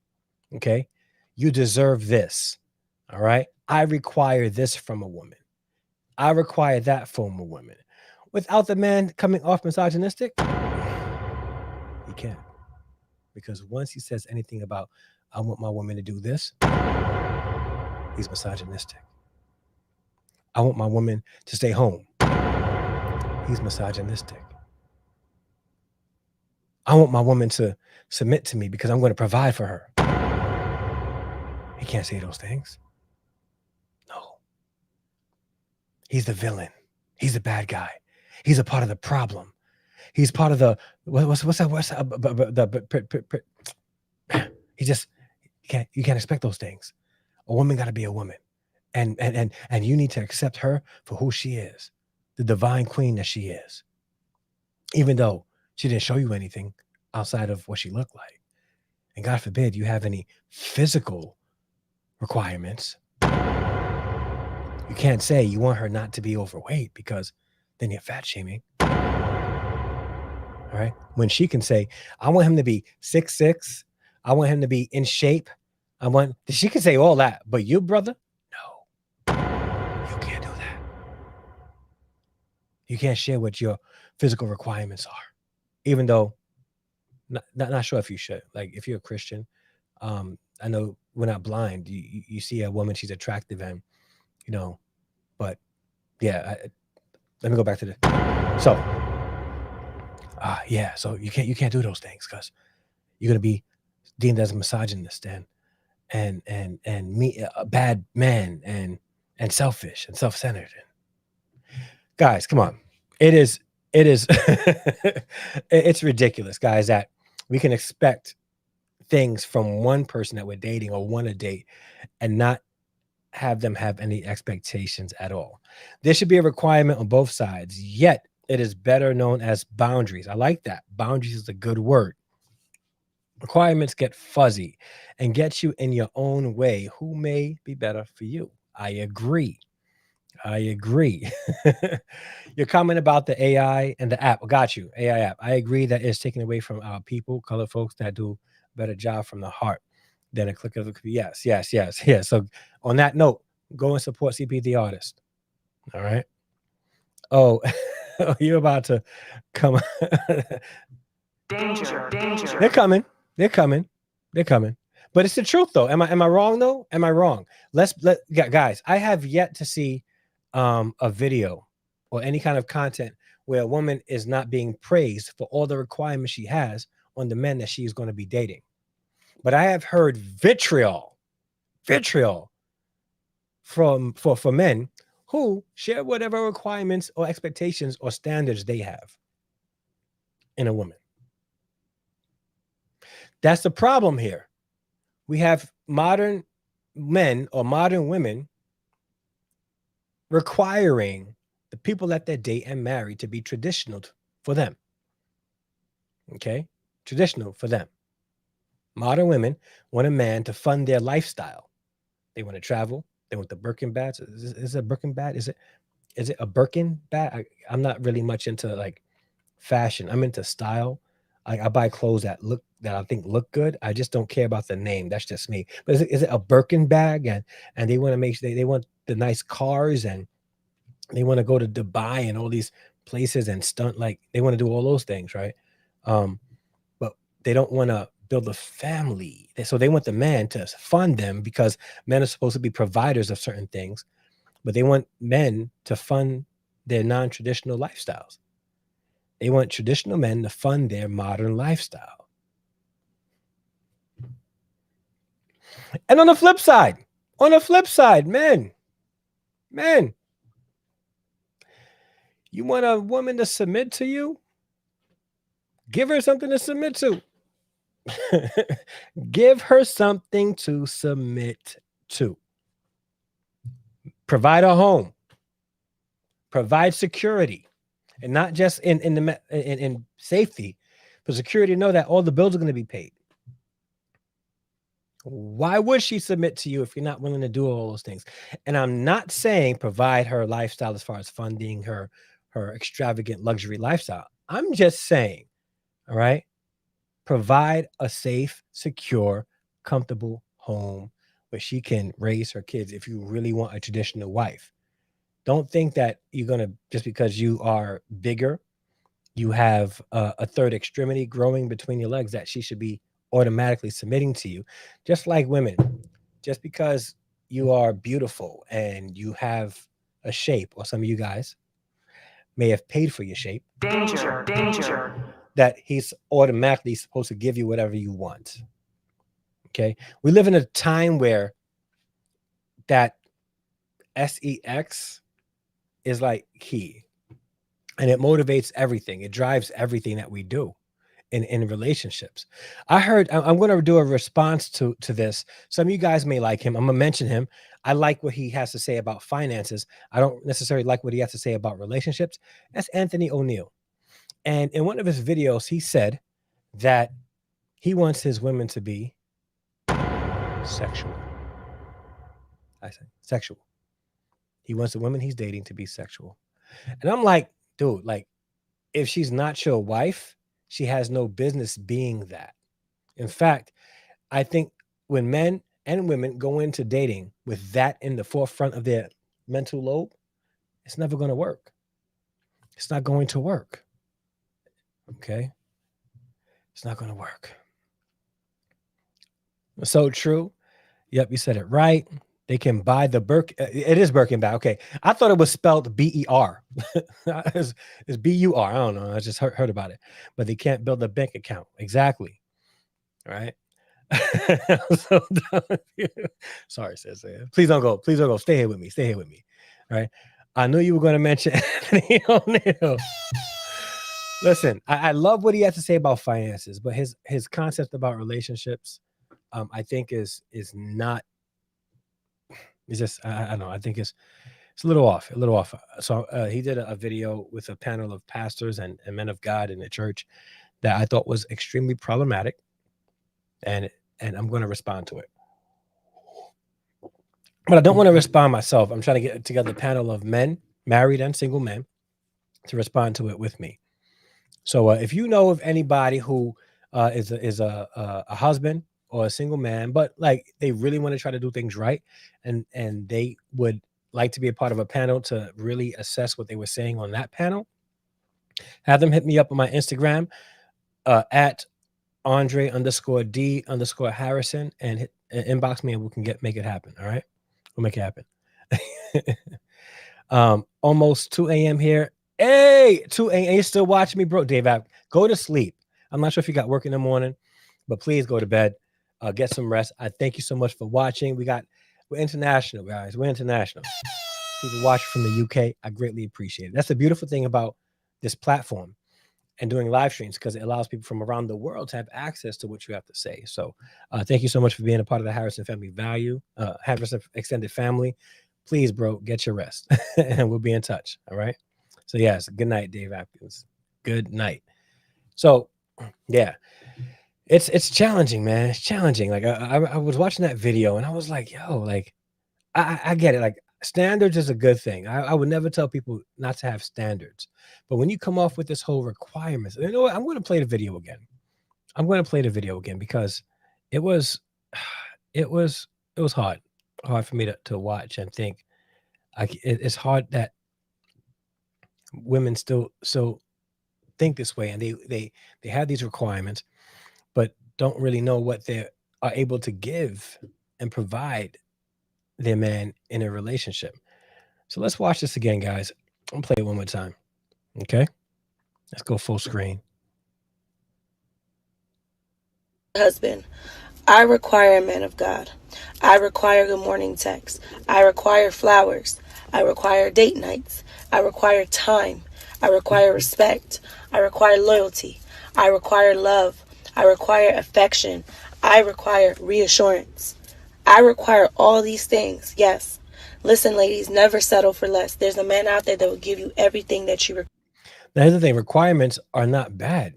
Speaker 1: okay? You deserve this, all right? I require this from a woman, I require that from a woman, without the man coming off misogynistic? He can't. Because once he says anything about, I want my woman to do this, he's misogynistic. I want my woman to stay home, he's misogynistic. I want my woman to submit to me because I'm going to provide for her. He can't say those things. No. He's the villain. He's the bad guy. He's a part of the problem. He's part of the what's that? He just you can't expect those things. A woman got to be a woman, and you need to accept her for who she is, the divine queen that she is. Even though she didn't show you anything outside of what she looked like, and God forbid you have any physical requirements. You can't say you want her not to be overweight because then you're fat shaming. All right. When she can say, I want him to be 6'6", I want him to be in shape. She can say all that, but you, brother, no, you can't do that. You can't share what your physical requirements are, even though not sure if you should. Like if you're a Christian, I know we're not blind. You see a woman, she's attractive, and but yeah, let me go back to the so so you can't do those things because you're gonna be deemed as a misogynist and me a bad man and selfish and self-centered. Guys, come on. It is it's ridiculous, guys, that we can expect things from one person that we're dating or want to date and not have them have any expectations at all. There should be a requirement on both sides, yet it is better known as boundaries. I like that. Boundaries is a good word. Requirements get fuzzy and get you in your own way, who may be better for you. I agree. Your comment about the AI and the app, got you, AI app. I agree that it's taken away from our people, colored folks that do a better job from the heart than a click of the yes. So on that note, go and support CP the artist. All right. Oh, you're about to come.
Speaker 3: Danger.
Speaker 1: They're coming. But it's the truth though. Am I wrong though? Am I wrong? Guys, I have yet to see a video or any kind of content where a woman is not being praised for all the requirements she has on the men that she is going to be dating. But I have heard vitriol for men who share whatever requirements or expectations or standards they have in a woman. That's the problem here. We have modern men or modern women requiring the people that they date and marry to be traditional for them. Okay? Traditional for them. Modern women want a man to fund their lifestyle. They want to travel. They want the Birkin bags. Is it a Birkin bag? Is it a Birkin bag? I'm not really much into like fashion. I'm into style. I buy clothes that I think look good. I just don't care about the name. That's just me. But is it a Birkin bag? And they want to make sure they want the nice cars and they want to go to Dubai and all these places and stunt, like they want to do all those things, right? But they don't want to build a family. So they want the man to fund them because men are supposed to be providers of certain things, but they want men to fund their non-traditional lifestyles. They want traditional men to fund their modern lifestyle. And on the flip side, men, you want a woman to submit to you? Give her something to submit to. Give her something to submit to. Provide a home. Provide security. And not just in safety, but security to know that all the bills are going to be paid. Why would she submit to you if you're not willing to do all those things? And I'm not saying provide her lifestyle as far as funding her extravagant luxury lifestyle. I'm just saying, all right, provide a safe, secure, comfortable home where she can raise her kids if you really want a traditional wife. Don't think that you're going to, just because you are bigger, you have a third extremity growing between your legs, that she should be automatically submitting to you. Just like women, just because you are beautiful and you have a shape, or some of you guys may have paid for your shape.
Speaker 3: Danger.
Speaker 1: That he's automatically supposed to give you whatever you want. Okay. We live in a time where that sex is like key, and it motivates everything. It drives everything that we do in relationships. I heard I'm going to do a response to this. Some of you guys may like him. I'm going to mention him. I like what he has to say about finances. I don't necessarily like what he has to say about relationships. That's Anthony O'Neill. And in one of his videos, he said that he wants his women to be sexual. I said sexual. He wants the women he's dating to be sexual. And I'm like, dude, like, if she's not your wife, she has no business being that. In fact, I think when men and women go into dating with that in the forefront of their mental lobe, it's never going to work. It's not going to work. Okay? It's not going to work. So true. Yep, you said it right. They can buy the it is Birkenback. Okay. I thought it was spelled BER. It's BUR. I don't know. I just heard about it. But they can't build a bank account. Exactly. All right. So sorry, sis. Please don't go. Please don't go. Stay here with me. Stay here with me. All right. I knew you were going to mention Anthony O'Neill. Listen, I love what he has to say about finances, but his concept about relationships, I think is not. It's just I don't know. I think it's a little off. A little off. So he did a video with a panel of pastors and men of God in the church that I thought was extremely problematic, and I'm going to respond to it. But I don't want to respond myself. I'm trying to get together a panel of men, married and single men, to respond to it with me. So if you know of anybody who is a husband or a single man, but like they really want to try to do things right, and they would like to be a part of a panel to really assess what they were saying on that panel, have them hit me up on my Instagram at Andre_D_Harrison and inbox me, and we can make it happen. All right, we'll make it happen. Almost 2 a.m. here. Hey, 2 a.m. You're still watching me, bro? Dave, go to sleep. I'm not sure if you got work in the morning, but please go to bed. Get some rest. I thank you so much for watching. We're international, guys. We're international. People watch from the UK. I greatly appreciate it. That's the beautiful thing about this platform and doing live streams, because it allows people from around the world to have access to what you have to say. So thank you so much for being a part of the Harrison Family Harrison Extended Family. Please, bro, get your rest and we'll be in touch. All right. So yes, good night, Dave Atkins. Good night. So yeah, it's challenging, man. It's challenging. Like I was watching that video and I was like, yo, like I get it. Like standards is a good thing. I would never tell people not to have standards. But when you come off with this whole requirements, you know what? I'm going to play the video again. Because it was hard for me to watch and think. It's hard that women still think this way, and they have these requirements, but don't really know what they are able to give and provide their man in a relationship. So let's watch this again, guys. I'm gonna play it one more time. Okay, let's go full screen.
Speaker 2: Husband, I require a man of God. I require good morning texts. I require flowers. I require date nights. I require time. I require respect. I require loyalty. I require love. I require affection. I require reassurance. I require all these things. Yes. Listen, ladies, never settle for less. There's a man out there that will give you everything that you require.
Speaker 1: Now, here's the thing. Requirements are not bad.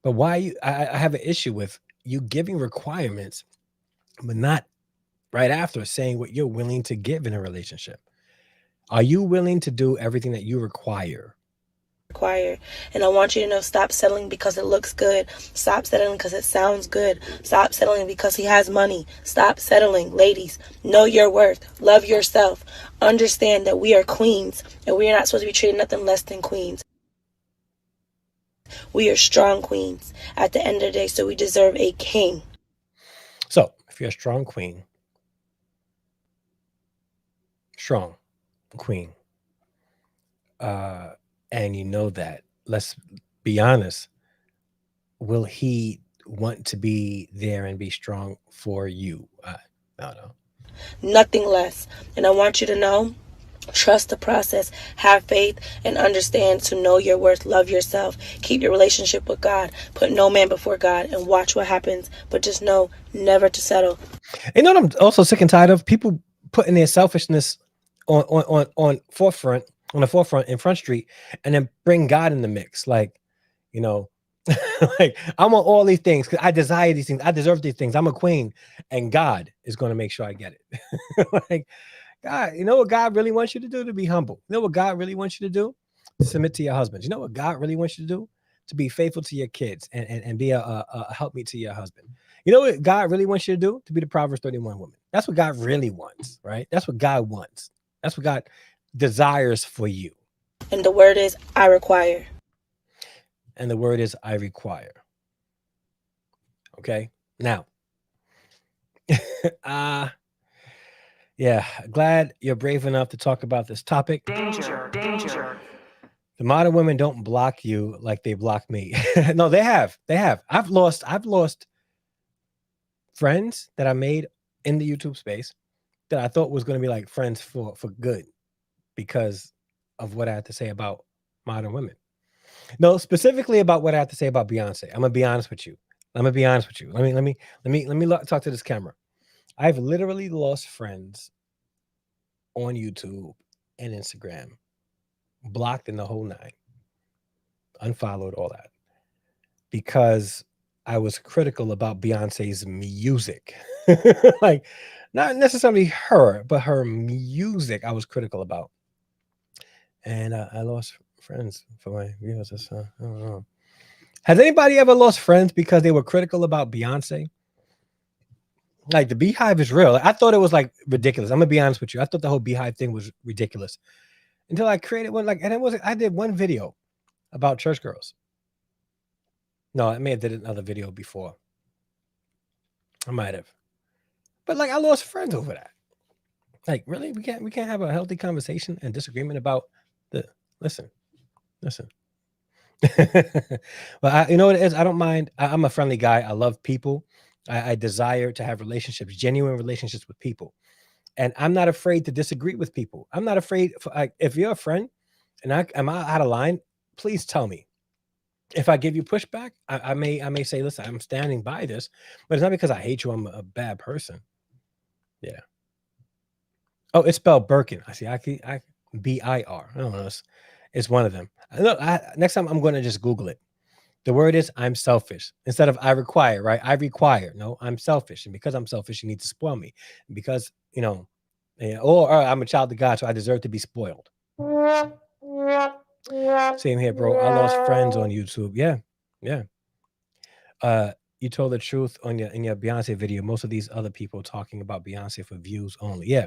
Speaker 1: But why I have an issue with you giving requirements, but not right after saying what you're willing to give in a relationship. Are you willing to do everything that you require?
Speaker 2: And I want you to know, stop settling because it looks good. Stop settling because it sounds good. Stop settling because he has money. Stop settling. Ladies, know your worth. Love yourself. Understand that we are queens and we are not supposed to be treated nothing less than queens. We are strong queens at the end of the day, so we deserve a king.
Speaker 1: So if you're a strong queen, and you know that, let's be honest, will he want to be there and be strong for you? I don't know.
Speaker 2: Nothing less. And I want you to know Trust the process, have faith, and understand to know your worth, love yourself, keep your relationship with God, put no man before God, and watch what happens. But just know never to settle.
Speaker 1: You know what I'm also sick and tired of? People putting their selfishness on the forefront in Front Street, and then bring God in the mix. Like, you know, like I want all these things because I desire these things. I deserve these things. I'm a queen, and God is going to make sure I get it. Like, God, you know what God really wants you to do? To be humble. You know what God really wants you to do? To submit to your husband. You know what God really wants you to do? To be faithful to your kids and be a helpmeet to your husband. You know what God really wants you to do? To be the Proverbs 31 woman. That's what God really wants, right? That's what God wants. That's what God desires for you.
Speaker 2: And the word is, I require.
Speaker 1: And the word is, I require. Okay? Now, yeah, glad you're brave enough to talk about this topic.
Speaker 3: Danger, danger.
Speaker 1: The modern women don't block you like they block me. No, they have. They have. I've lost friends that I made in the YouTube space that I thought was going to be like friends for good because of what I had to say about modern women. No, specifically about what I have to say about Beyonce. I'm gonna be honest with you. Let me talk to this camera. I've literally lost friends on YouTube and Instagram, blocked in the whole nine, unfollowed, all that, because I was critical about Beyonce's music. Like, not necessarily her, but her music I was critical about. And I lost friends for my views. I don't know. Has anybody ever lost friends because they were critical about Beyonce? Like, the Beehive is real. I thought it was like ridiculous. I'm gonna be honest with you. I thought the whole Beehive thing was ridiculous until I created one. Like, and it was I did one video about church girls. No, I may have did another video before. I might have, but like I lost friends over that. Like, really, we can't have a healthy conversation and disagreement about the listen. But you know what it is? I don't mind. I'm a friendly guy. I love people. I desire to have relationships, genuine relationships with people. And I'm not afraid to disagree with people. I'm not afraid. If you're a friend and I'm out of line, please tell me. If I give you pushback, I may say, listen, I'm standing by this, but it's not because I hate you. I'm a bad person. Yeah. Oh, it's spelled Birkin. I see. I BIR. I don't know. It's one of them. Look, next time I'm going to just Google it. The word is, I'm selfish. Instead of I require, right? I require. No, I'm selfish. And because I'm selfish, you need to spoil me. Because, or I'm a child of God, so I deserve to be spoiled. Same here, bro. I lost friends on YouTube. Yeah. You told the truth in your Beyonce video. Most of these other people talking about Beyonce for views only. Yeah.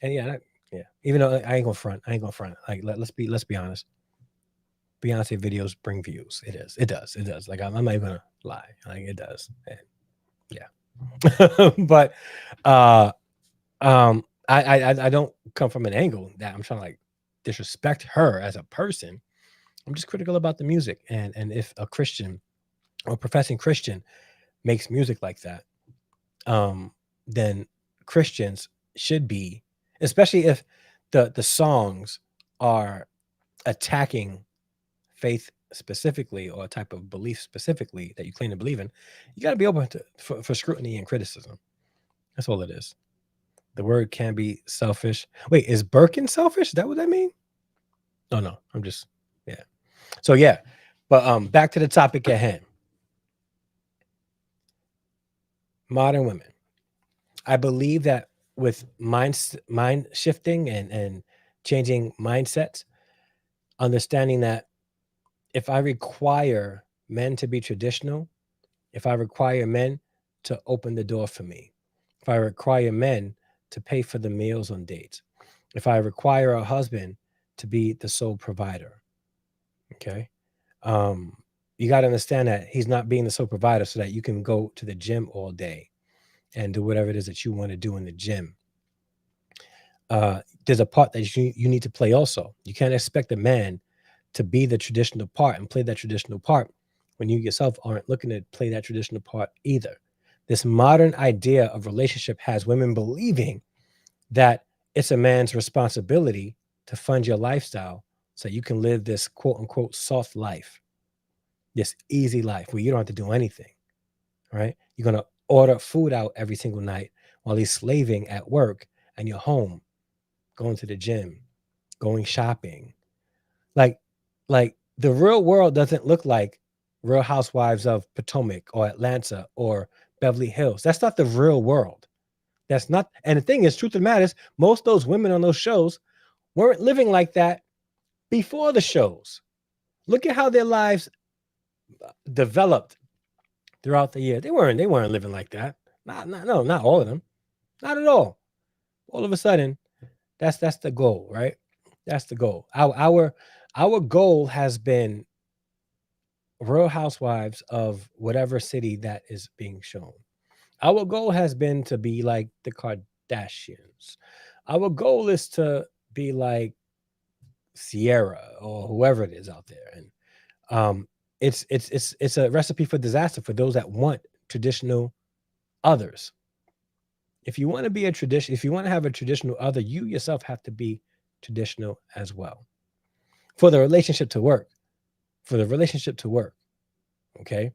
Speaker 1: And yeah. Even though I ain't gonna front. Like, let's be honest. Beyonce videos bring views. It does. Like, I'm not even gonna lie. Like, it does. And yeah. But I don't come from an angle that I'm trying to like disrespect her as a person. I'm just critical about the music. And if a Christian or professing Christian makes music like that, then Christians should be, especially if the songs are attacking faith specifically or a type of belief specifically that you claim to believe in, you got to be open for scrutiny and criticism. That's all it is. The word can be selfish. Wait, is Birkin selfish? Is that what that mean? Oh, no, I'm just, yeah. So yeah, but back to the topic at hand. Modern women. I believe that with mind shifting and changing mindsets, understanding that if I require men to be traditional, if I require men to open the door for me, if I require men to pay for the meals on dates, if I require a husband to be the sole provider, okay, you got to understand that he's not being the sole provider so that you can go to the gym all day and do whatever it is that you want to do in the gym. There's a part that you need to play also. You can't expect a man to be the traditional part and play that traditional part when you yourself aren't looking to play that traditional part either. This modern idea of relationship has women believing that it's a man's responsibility to fund your lifestyle so you can live this quote unquote soft life, this easy life where you don't have to do anything, right? You're going to order food out every single night while he's slaving at work, and you're home, going to the gym, going shopping. Like, the real world doesn't look like Real Housewives of Potomac or Atlanta or Beverly Hills. That's not the real world. That's not. And the thing is, truth of the matter is, most of those women on those shows weren't living like that before the shows. Look at how their lives developed throughout the year. They weren't living like that. Not all of them. Not at all. All of a sudden, that's the goal, right? That's the goal. Our goal has been Real Housewives of whatever city that is being shown. Our goal has been to be like the Kardashians. Our goal is to be like Sierra or whoever it is out there. And it's a recipe for disaster for those that want traditional others. If you want to be if you want to have a traditional other, you yourself have to be traditional as well. For the relationship to work. Okay.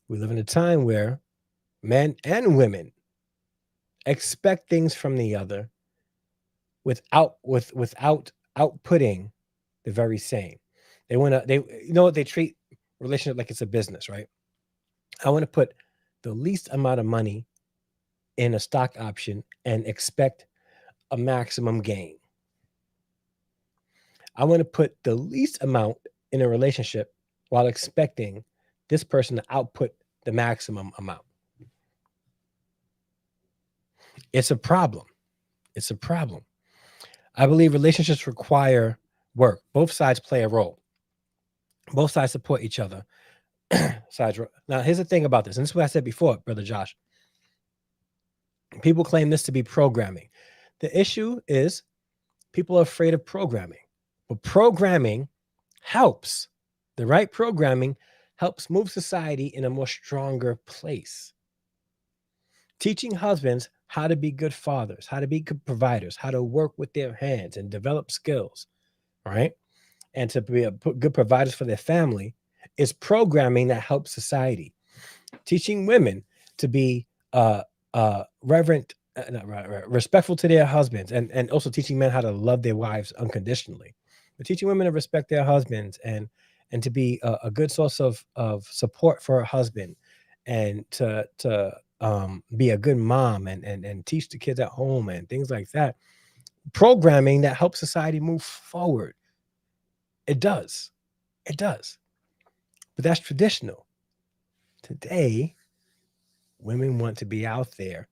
Speaker 1: We live in a time where men and women expect things from the other without outputting the very same. They treat relationship like it's a business, right? I want to put the least amount of money in a stock option and expect a maximum gain. I want to put the least amount in a relationship while expecting this person to output the maximum amount. It's a problem. I believe relationships require work. Both sides play a role. Both sides support each other. Now, here's the thing about this, and this is what I said before, Brother Josh. People claim this to be programming. The issue is people are afraid of programming. But programming helps. The right programming helps move society in a more stronger place. Teaching husbands how to be good fathers, how to be good providers, how to work with their hands and develop skills, right? And to be good providers for their family is programming that helps society. Teaching women to be respectful to their husbands, and also teaching men how to love their wives unconditionally. But teaching women to respect their husbands and to be a good source of support for a husband, and to be a good mom and teach the kids at home and things like that. Programming that helps society move forward. It does. But that's traditional. Today, women want to be out there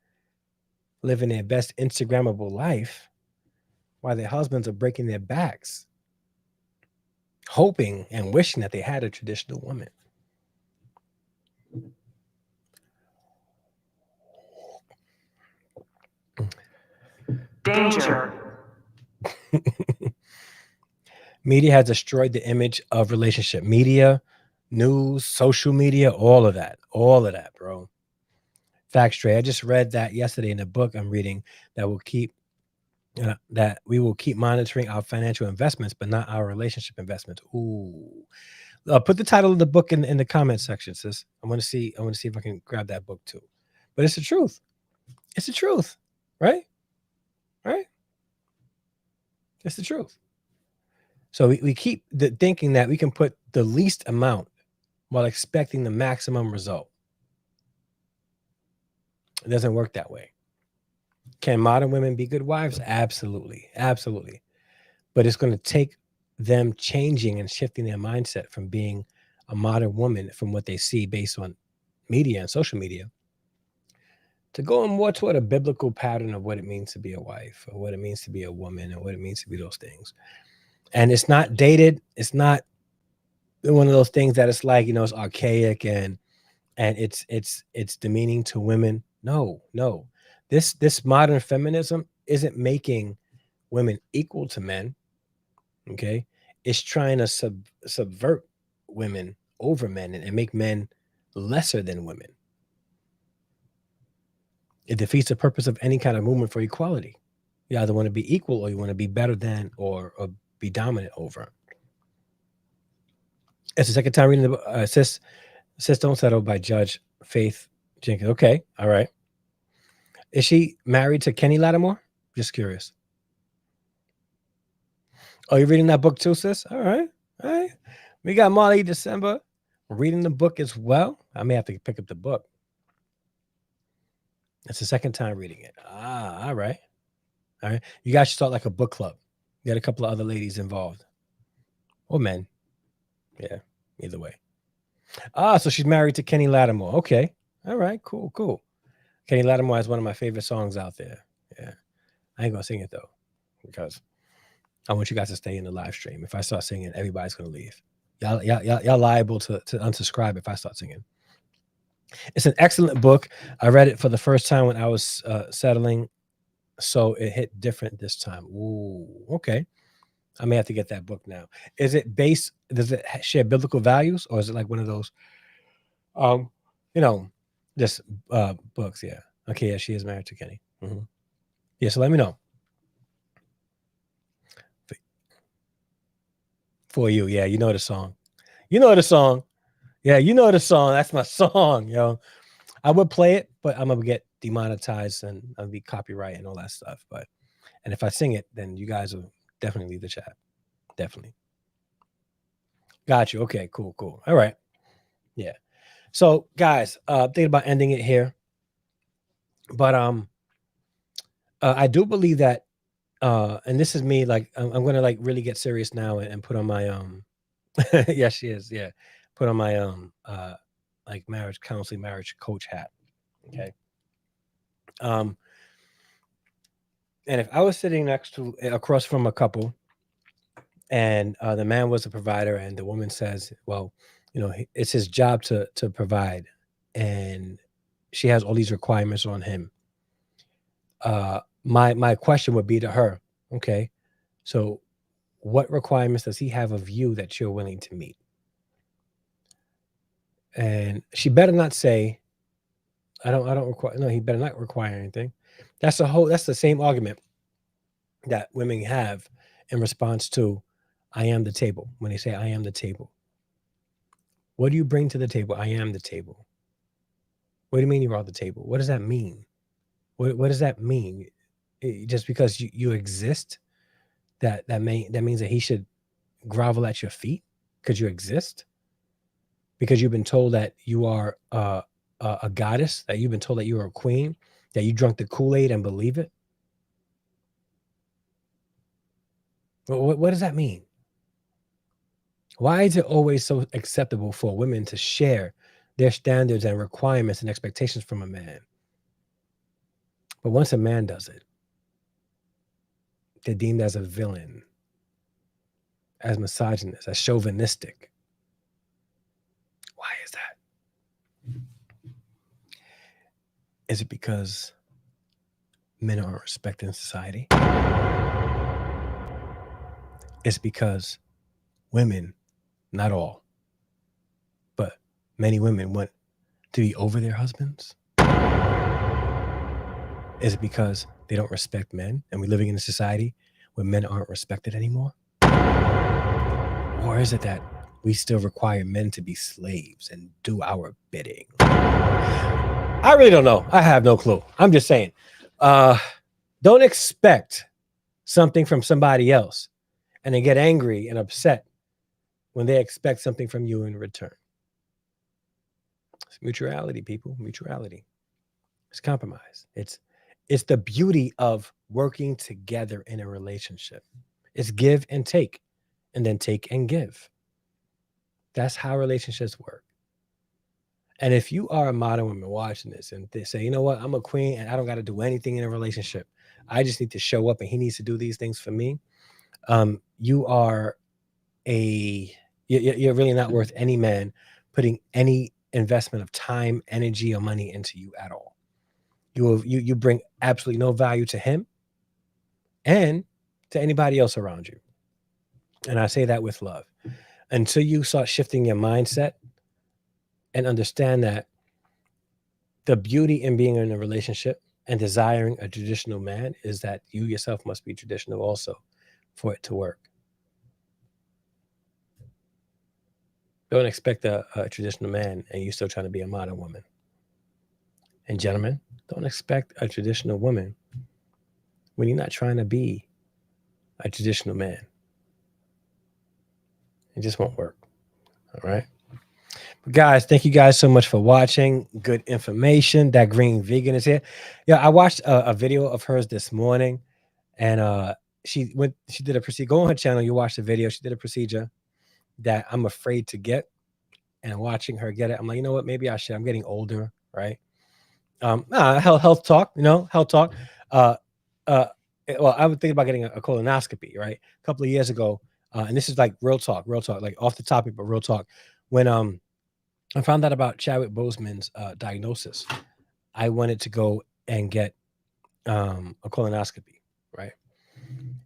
Speaker 1: living their best Instagrammable life while their husbands are breaking their backs, hoping and wishing that they had a traditional woman.
Speaker 3: Danger.
Speaker 1: Media has destroyed the image of relationship. Media, news, social media, all of that, bro. Facts, Trey. I just read that yesterday in a book I'm reading that we will keep monitoring our financial investments, but not our relationship investments. Ooh. Put the title of the book in the comment section, sis. I want to see if I can grab that book too. But it's the truth. It's the truth, right? Right? It's the truth. So we keep thinking that we can put the least amount while expecting the maximum result. It doesn't work that way. Can modern women be good wives? Absolutely. But it's going to take them changing and shifting their mindset from being a modern woman from what they see based on media and social media to going more toward a biblical pattern of what it means to be a wife, or what it means to be a woman, or what it means to be those things. And it's not dated. It's not one of those things that it's like, it's archaic and it's demeaning to women. No. This modern feminism isn't making women equal to men. Okay. It's trying to subvert women over men and make men lesser than women. It defeats the purpose of any kind of movement for equality. You either want to be equal or you want to be better than or be dominant over. It's the second time reading the book. Sis Don't Settle by Judge Faith Jenkins. Okay, all right. Is she married to Kenny Lattimore? Just curious. Oh, you're reading that book too, sis? All right. We got Molly December reading the book as well. I may have to pick up the book. It's the second time reading it. All right. You guys should start like a book club. You got a couple of other ladies involved. Or men. Yeah, either way. So she's married to Kenny Lattimore. Okay. All right, cool. Kenny Lattimore has one of my favorite songs out there. Yeah. I ain't gonna sing it though, because I want you guys to stay in the live stream. If I start singing, everybody's gonna leave. Y'all liable to unsubscribe if I start singing. It's an excellent book. I read it for the first time when I was settling, so it hit different this time. Ooh, okay. I may have to get that book now. Is it based? Does it share biblical values, or is it like one of those, just books? Yeah. Okay. Yeah, she is married to Kenny. Mm-hmm. Yeah. So let me know. For you, yeah, you know the song. Yeah, you know the song. That's my song, yo. I would play it, but I'm gonna get demonetized and I'll be copyright and all that stuff. And if I sing it, then you guys will definitely leave the chat. Definitely. Got you. Okay, cool. All right. Yeah. So guys, thinking about ending it here. But I do believe that and this is me, like I'm gonna like really get serious now and put on my yeah, she is, yeah. Put on my like marriage counseling, marriage coach hat. Okay. And if I was sitting across from a couple and the man was a provider and the woman says, well, it's his job to provide, and she has all these requirements on him, my question would be to her, okay, so what requirements does he have of you that you're willing to meet? And she better not say, I don't require, no, he better not require anything. That's the same argument that women have in response to I am the table. When they say I am the table, what do you bring to the table? I am the table. What do you mean you are the table? What does that mean? What does that mean? Just because you exist, that means that he should grovel at your feet because you exist? Because you've been told that you are a goddess, that you've been told that you are a queen, that you drunk the Kool-Aid and believe it? What does that mean? Why is it always so acceptable for women to share their standards and requirements and expectations from a man? But once a man does it, they're deemed as a villain, as misogynist, as chauvinistic. Why is that? Is it because men aren't respected in society? It's because women, not all, but many women want to be over their husbands? Is it because they don't respect men and we're living in a society where men aren't respected anymore? Or is it that we still require men to be slaves and do our bidding? I really don't know. I have no clue. I'm just saying, don't expect something from somebody else and then get angry and upset when they expect something from you in return. It's mutuality, people. Mutuality. It's compromise. It's the beauty of working together in a relationship. It's give and take, and then take and give. That's how relationships work. And if you are a modern woman watching this and they say, you know what, I'm a queen and I don't got to do anything in a relationship, I just need to show up and he needs to do these things for me, you are you're really not worth any man putting any investment of time, energy, or money into you at all. You bring absolutely no value to him and to anybody else around you. And I say that with love. Until you start shifting your mindset and understand that the beauty in being in a relationship and desiring a traditional man is that you yourself must be traditional also for it to work. Don't expect a traditional man and you're still trying to be a modern woman. And gentlemen, don't expect a traditional woman when you're not trying to be a traditional man. It just won't work. All right. But guys, thank you guys so much for watching. Good information. That green vegan is here. Yeah, I watched a video of hers this morning, and she did a procedure. Go on her channel, you watch the video. She did a procedure that I'm afraid to get, and watching her get it, I'm like, you know what? Maybe I should. I'm getting older, right? Health talk, health talk. Well, I would think about getting a colonoscopy, right? A couple of years ago, and this is like real talk, like off the topic, but real talk. When I found out about Chadwick Boseman's diagnosis, I wanted to go and get a colonoscopy, right?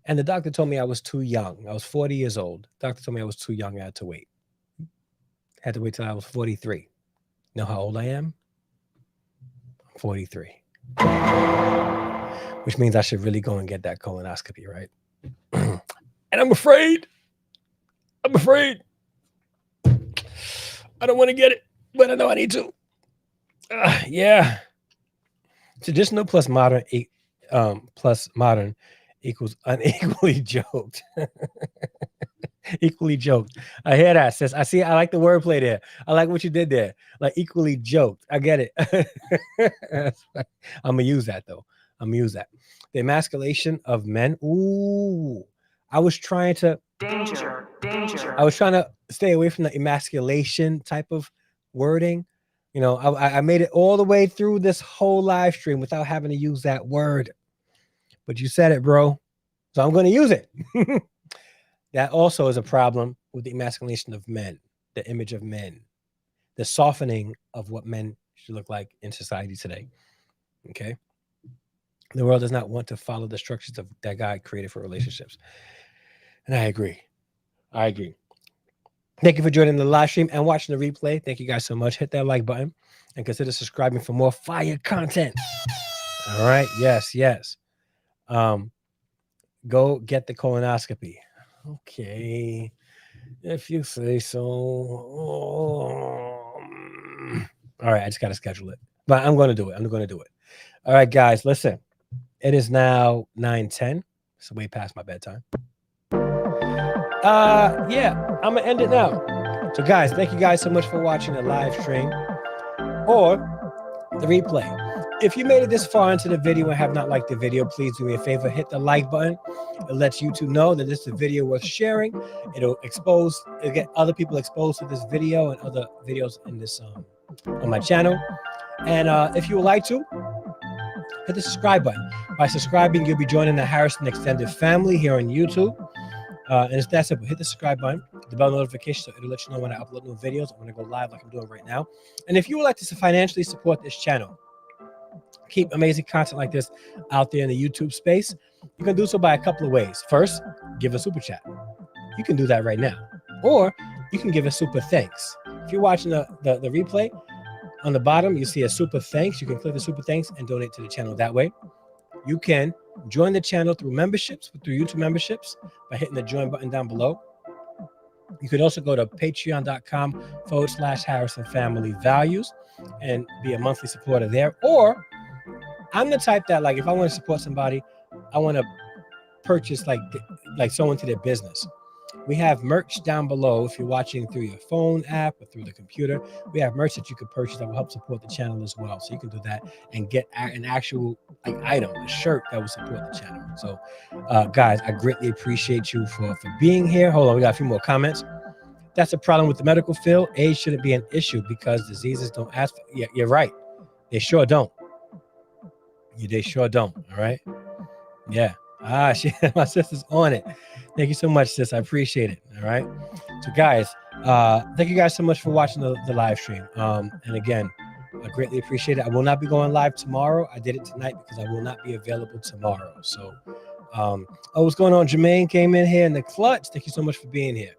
Speaker 1: And the doctor told me I was too young. I was 40 years old. The doctor told me I was too young. I had to wait. Had to wait till I was 43. You know how old I am? 43. Which means I should really go and get that colonoscopy, right? And I'm afraid. I don't want to get it, but I know I need to. Yeah. Traditional plus modern equals unequally joked. Equally joked. I hear that, sis. I like the wordplay there. I like what you did there. Like equally joked. I get it. I'm gonna use that though. I'm gonna use that. The emasculation of men. Ooh. I was trying to
Speaker 3: Danger.
Speaker 1: I was trying to stay away from the emasculation type of wording. You know, I made it all the way through this whole live stream without having to use that word. But you said it, bro. So I'm going to use it. That also is a problem with the emasculation of men, the image of men, the softening of what men should look like in society today. Okay. The world does not want to follow the structures of that God created for relationships. And I agree. Thank you for joining the live stream and watching the replay. Thank you guys so much. Hit that like button and consider subscribing for more fire content. All right. Yes. Go get the colonoscopy. Okay. If you say so. All right. I just got to schedule it. But I'm going to do it. All right, guys. Listen. It is now 9:10. It's way past my bedtime. Yeah, I'm gonna end it now. So guys, thank you guys so much for watching the live stream or the replay. If you made it this far into the video and have not liked the video, please do me a favor, hit the like button. It lets YouTube know that this is a video worth sharing. It'll get other people exposed to this video and other videos in this on my channel. And if you would like to, hit the subscribe button. By subscribing, you'll be joining the Harrison Extended family here on YouTube. And it's that simple. Hit the subscribe button, the bell notification, so it'll let you know when I upload new videos. I'm going to go live like I'm doing right now. And if you would like to financially support this channel, keep amazing content like this out there in the YouTube space, you can do so by a couple of ways. First, give a super chat. You can do that right now. Or you can give a super thanks. If you're watching the replay, on the bottom, you see a super thanks. You can click the super thanks and donate to the channel that way. You can join the channel through memberships, through YouTube memberships, by hitting the join button down below. You could also go to patreon.com/Harrison Family Values and be a monthly supporter there. Or I'm the type that, like, if I want to support somebody, I want to purchase like someone to their business. We have merch down below. If you're watching through your phone app or through the computer, we have merch that you could purchase that will help support the channel as well. So you can do that and get an actual item, a shirt that will support the channel. So guys, I greatly appreciate you for being here. Hold on, we got a few more comments. That's a problem with the medical field. Age shouldn't be an issue because diseases don't ask for. Yeah, you're right. They sure don't. They sure don't. All right. Yeah. My sister's on it. Thank you so much, sis. I appreciate it. All right. So guys, thank you guys so much for watching the live stream. And again, I greatly appreciate it. I will not be going live tomorrow. I did it tonight because I will not be available tomorrow. So what's going on? Jermaine came in here in the clutch. Thank you so much for being here.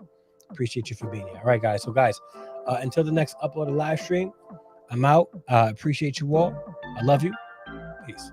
Speaker 1: Appreciate you for being here. All right, guys. So guys, until the next upload of live stream, I'm out. Appreciate you all. I love you. Peace.